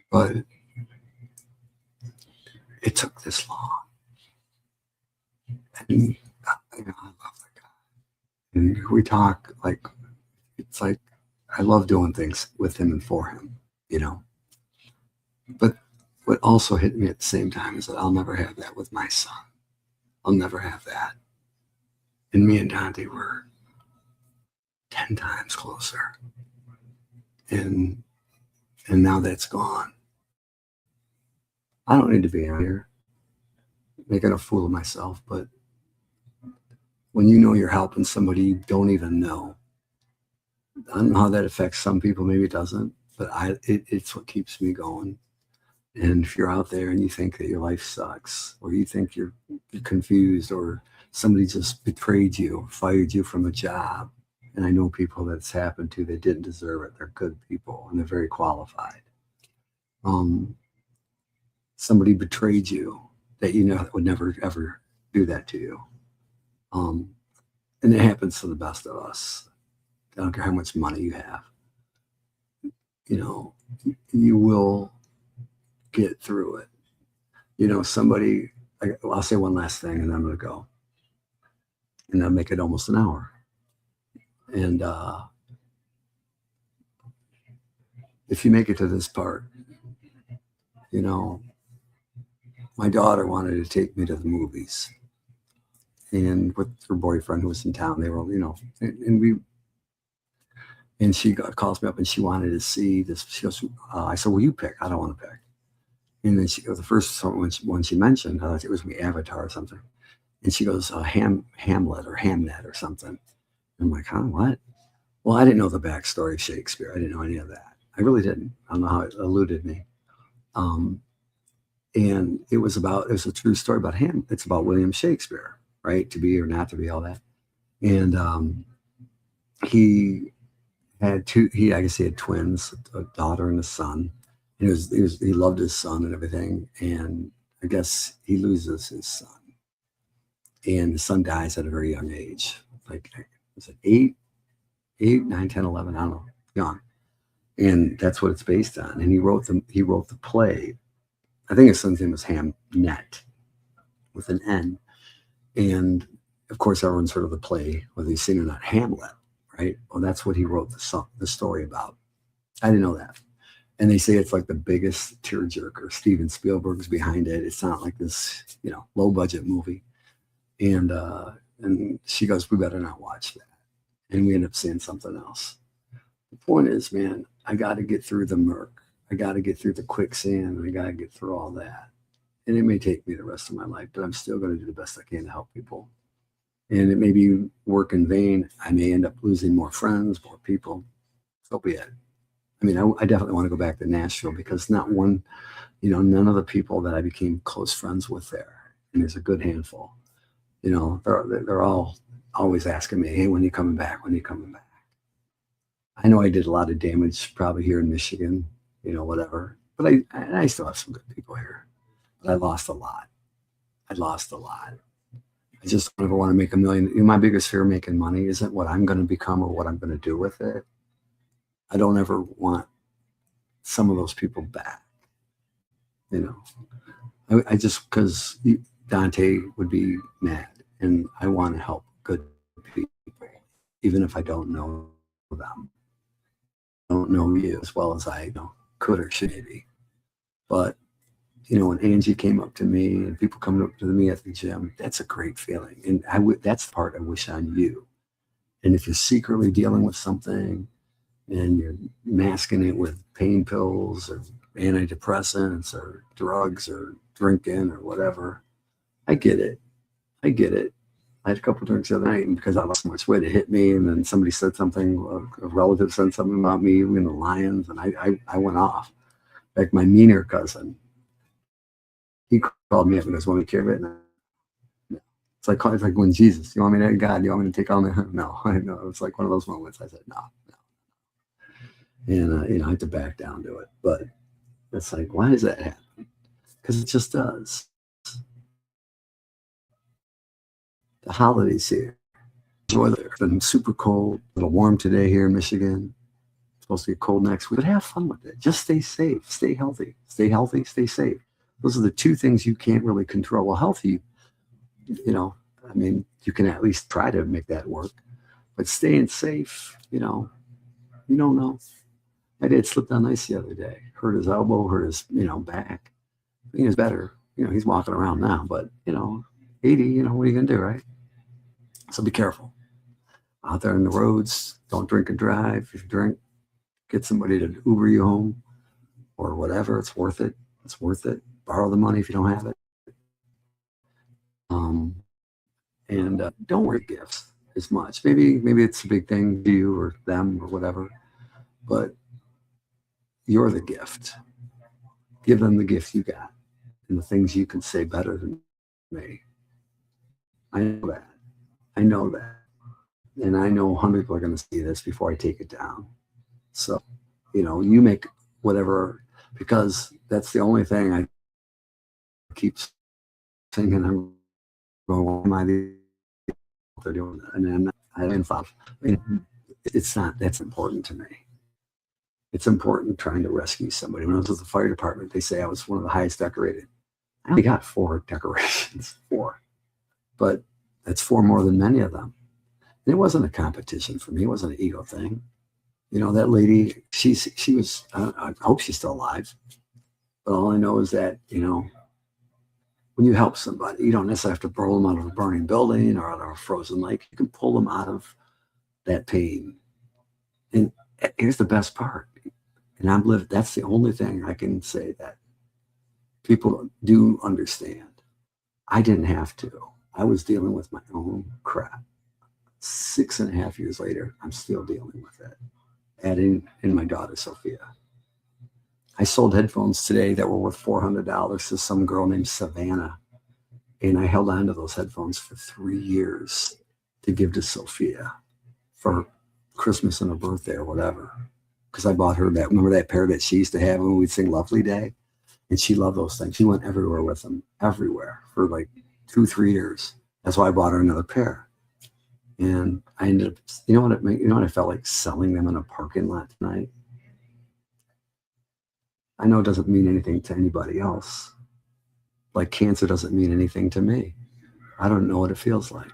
But it took this long. And I love the guy. And we talk it's like I love doing things with him and for him, But what also hit me at the same time is that I'll never have that with my son. I'll never have that. And me and Dante were 10 times closer. And now that's gone. I don't need to be out here making a fool of myself, but when you're helping somebody you don't even know, I don't know how that affects some people. Maybe it doesn't, but it's what keeps me going. And if you're out there and you think that your life sucks, or you think you're confused, or somebody just betrayed you, fired you from a job, and I know people that's happened to that didn't deserve it. They're good people and they're very qualified. Somebody betrayed you that would never ever do that to you. And it happens to the best of us. I don't care how much money you have. You will get through it. I'll say one last thing and then I'm going to go. And I'll make it almost an hour. And if you make it to this part, my daughter wanted to take me to the movies. And with her boyfriend who was in town, they were, and she calls me up and she wanted to see this. She goes, I said, well, you pick. I don't want to pick. And then she goes, the first one she mentioned, it was me Avatar or something. And she goes, Hamlet or Hamnet or something. And I'm like, huh, what? Well, I didn't know the backstory of Shakespeare. I didn't know any of that. I really didn't. I don't know how it eluded me. Um, and it was a true story about him. It's about William Shakespeare, right? To be or not to be, all that. And he had two. I guess he had twins, a daughter and a son. And he loved his son and everything. And I guess he loses his son, and the son dies at a very young age, like was it 9, 10, 11? I don't know, young. And that's what it's based on. And he wrote the play. I think his son's name was Hamnet with an N. And of course, everyone's heard of the play, whether you've seen it or not, Hamlet, right? Well, that's what he wrote the story about. I didn't know that. And they say it's like the biggest tearjerker. Steven Spielberg's behind it. It's not like this, low budget movie. And she goes, we better not watch that. And we end up seeing something else. The point is, man, I got to get through the murk. I got to get through the quicksand. I got to get through all that. And it may take me the rest of my life, but I'm still going to do the best I can to help people. And it may be work in vain. I may end up losing more friends, more people. So be it. I mean, I definitely want to go back to Nashville because not one, none of the people that I became close friends with there, and there's a good handful, they're all always asking me, hey, when are you coming back? When are you coming back? I know I did a lot of damage probably here in Michigan, whatever, but I still have some good people here, but I lost a lot. I lost a lot. I just don't ever want to make a million. My biggest fear of making money isn't what I'm going to become or what I'm going to do with it. I don't ever want some of those people back. I just, because Dante would be mad, and I want to help good people, even if I don't know them. I don't know you as well as I could or should maybe. But when Angie came up to me and people coming up to me at the gym, that's a great feeling. And that's the part I wish on you. And if you're secretly dealing with something and you're masking it with pain pills or antidepressants or drugs or drinking or whatever, I get it. I get it. I had a couple of drinks the other night, and because I lost so much weight, it hit me. And then somebody said something, a relative said something about me in the Lions, and I went off. Like my meaner cousin, he called me up and goes, "Want me to carry it?" It's like when Jesus, you want me to, God, you want me to take on the, no, I know. It was like one of those moments. I said, no. And, I had to back down to it. But it's like, why does that happen? Because it just does. The holidays here. It's been super cold, a little warm today here in Michigan. It's supposed to get cold next week, but have fun with it. Just stay safe, stay healthy, stay safe. Those are the two things you can't really control. Well, healthy, I mean, you can at least try to make that work, but staying safe, you don't know. My dad slipped on ice the other day, hurt his elbow, hurt his, back. I think it's better. He's walking around now, but, 80, what are you going to do, right? So be careful. Out there on the roads, don't drink and drive. If you drink, get somebody to Uber you home or whatever. It's worth it. It's worth it. Borrow the money if you don't have it. And don't worry gifts as much. Maybe it's a big thing to you or them or whatever, but you're the gift. Give them the gift you got and the things you can say better than me. I know that. And I know 100 people are going to see this before I take it down. So, you make whatever, because that's the only thing I keep thinking. I'm going, why am I they're doing that? And then I mean, it's not, that's important to me. It's important trying to rescue somebody. When I was with the fire department, they say I was one of the highest decorated. I only got 4 decorations, 4. But that's 4 more than many of them. And it wasn't a competition for me. It wasn't an ego thing. That lady, she was, I hope she's still alive. But all I know is that, when you help somebody, you don't necessarily have to pull them out of a burning building or out of a frozen lake. You can pull them out of that pain. And here's the best part. And that's the only thing I can say that people do understand. I didn't have to. I was dealing with my own crap. 6.5 years later, I'm still dealing with it. Adding in my daughter, Sophia. I sold headphones today that were worth $400 to some girl named Savannah. And I held on to those headphones for 3 years to give to Sophia for Christmas and her birthday or whatever. Because I bought her that, remember that pair that she used to have when we'd sing Lovely Day? And she loved those things. She went everywhere with them, everywhere for like 2-3 years. That's why I bought her another pair. And I ended up, you know what I felt like selling them in a parking lot tonight? I know it doesn't mean anything to anybody else. Like cancer doesn't mean anything to me. I don't know what it feels like.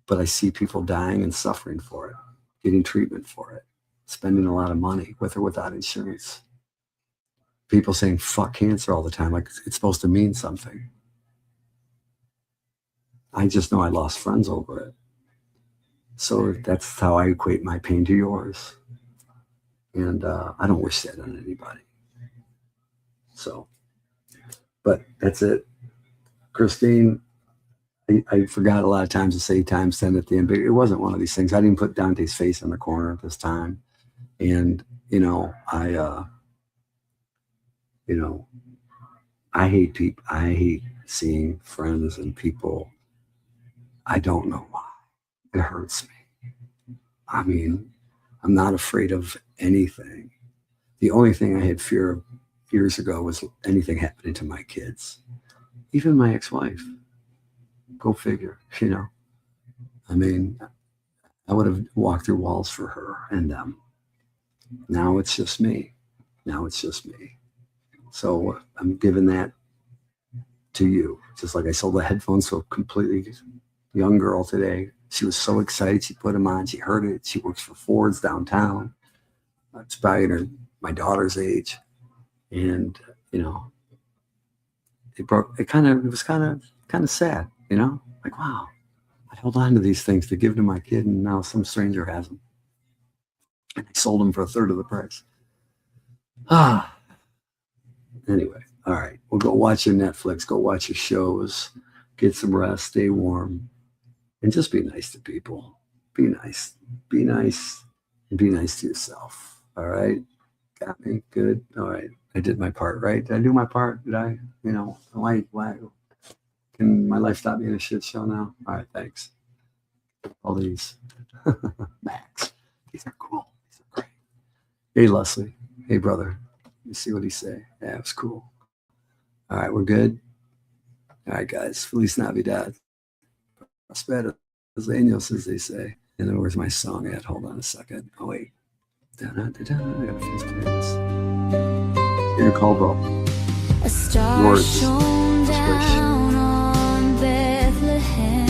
But I see people dying and suffering for it, getting treatment for it, spending a lot of money with or without insurance. People saying fuck cancer all the time, like it's supposed to mean something. I just know I lost friends over it. So that's how I equate my pain to yours. And I don't wish that on anybody. So, but that's it. Christine, I forgot a lot of times to say times 10 at the end, but it wasn't one of these things. I didn't put Dante's face in the corner at this time. And, I hate people. I hate seeing friends and people. I don't know why. It hurts me. I mean, I'm not afraid of anything. The only thing I had fear of years ago was anything happening to my kids, even my ex-wife. Go figure, I mean, I would have walked through walls for her and them. Now it's just me. So I'm giving that to you. Just like I sold the headphones to a completely young girl today. She was so excited. She put them on. She heard it. She works for Ford's downtown. It's probably my daughter's age. And, it was kind of sad, like, wow, I held on to these things to give to my kid and now some stranger has them. And I sold them for 1/3 of the price. Anyway, all right. Well, go watch your Netflix, go watch your shows, get some rest, stay warm, and just be nice to people. Be nice, and be nice to yourself. All right. Got me? Good. All right. I did my part, right? Did I do my part? Did I, why can my life stop being a shit show now? All right. Thanks. All these. Max. These are cool. These are great. Hey, Leslie. Hey, brother. You see what he say? Yeah, it was cool. All right. We're good. All right, guys. Feliz Navidad. Prospero años, as they say. And then where's my song at? Hold on a second. Oh, wait. I gotta finish playing this. Here, Caldwell. A star Words. shone down on Bethlehem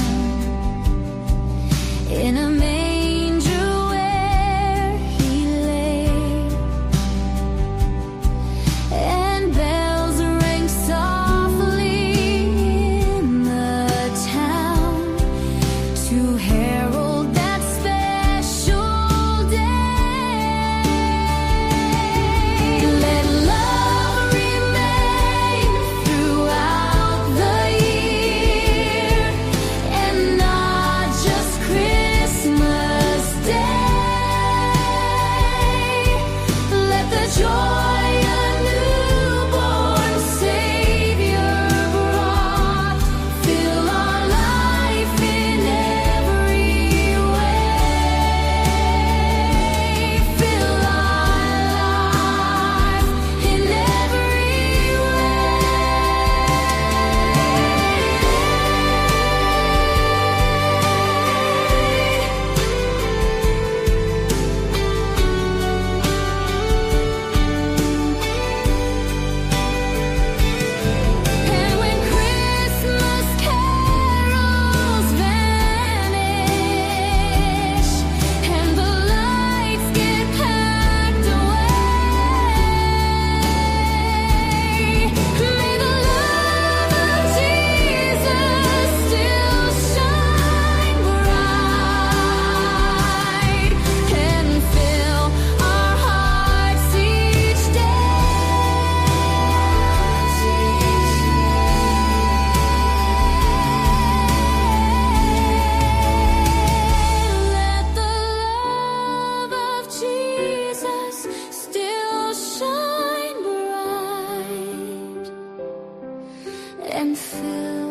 in a manger where he lay, and bells rang softly in the town to herald that special day. Let love remain throughout the and filled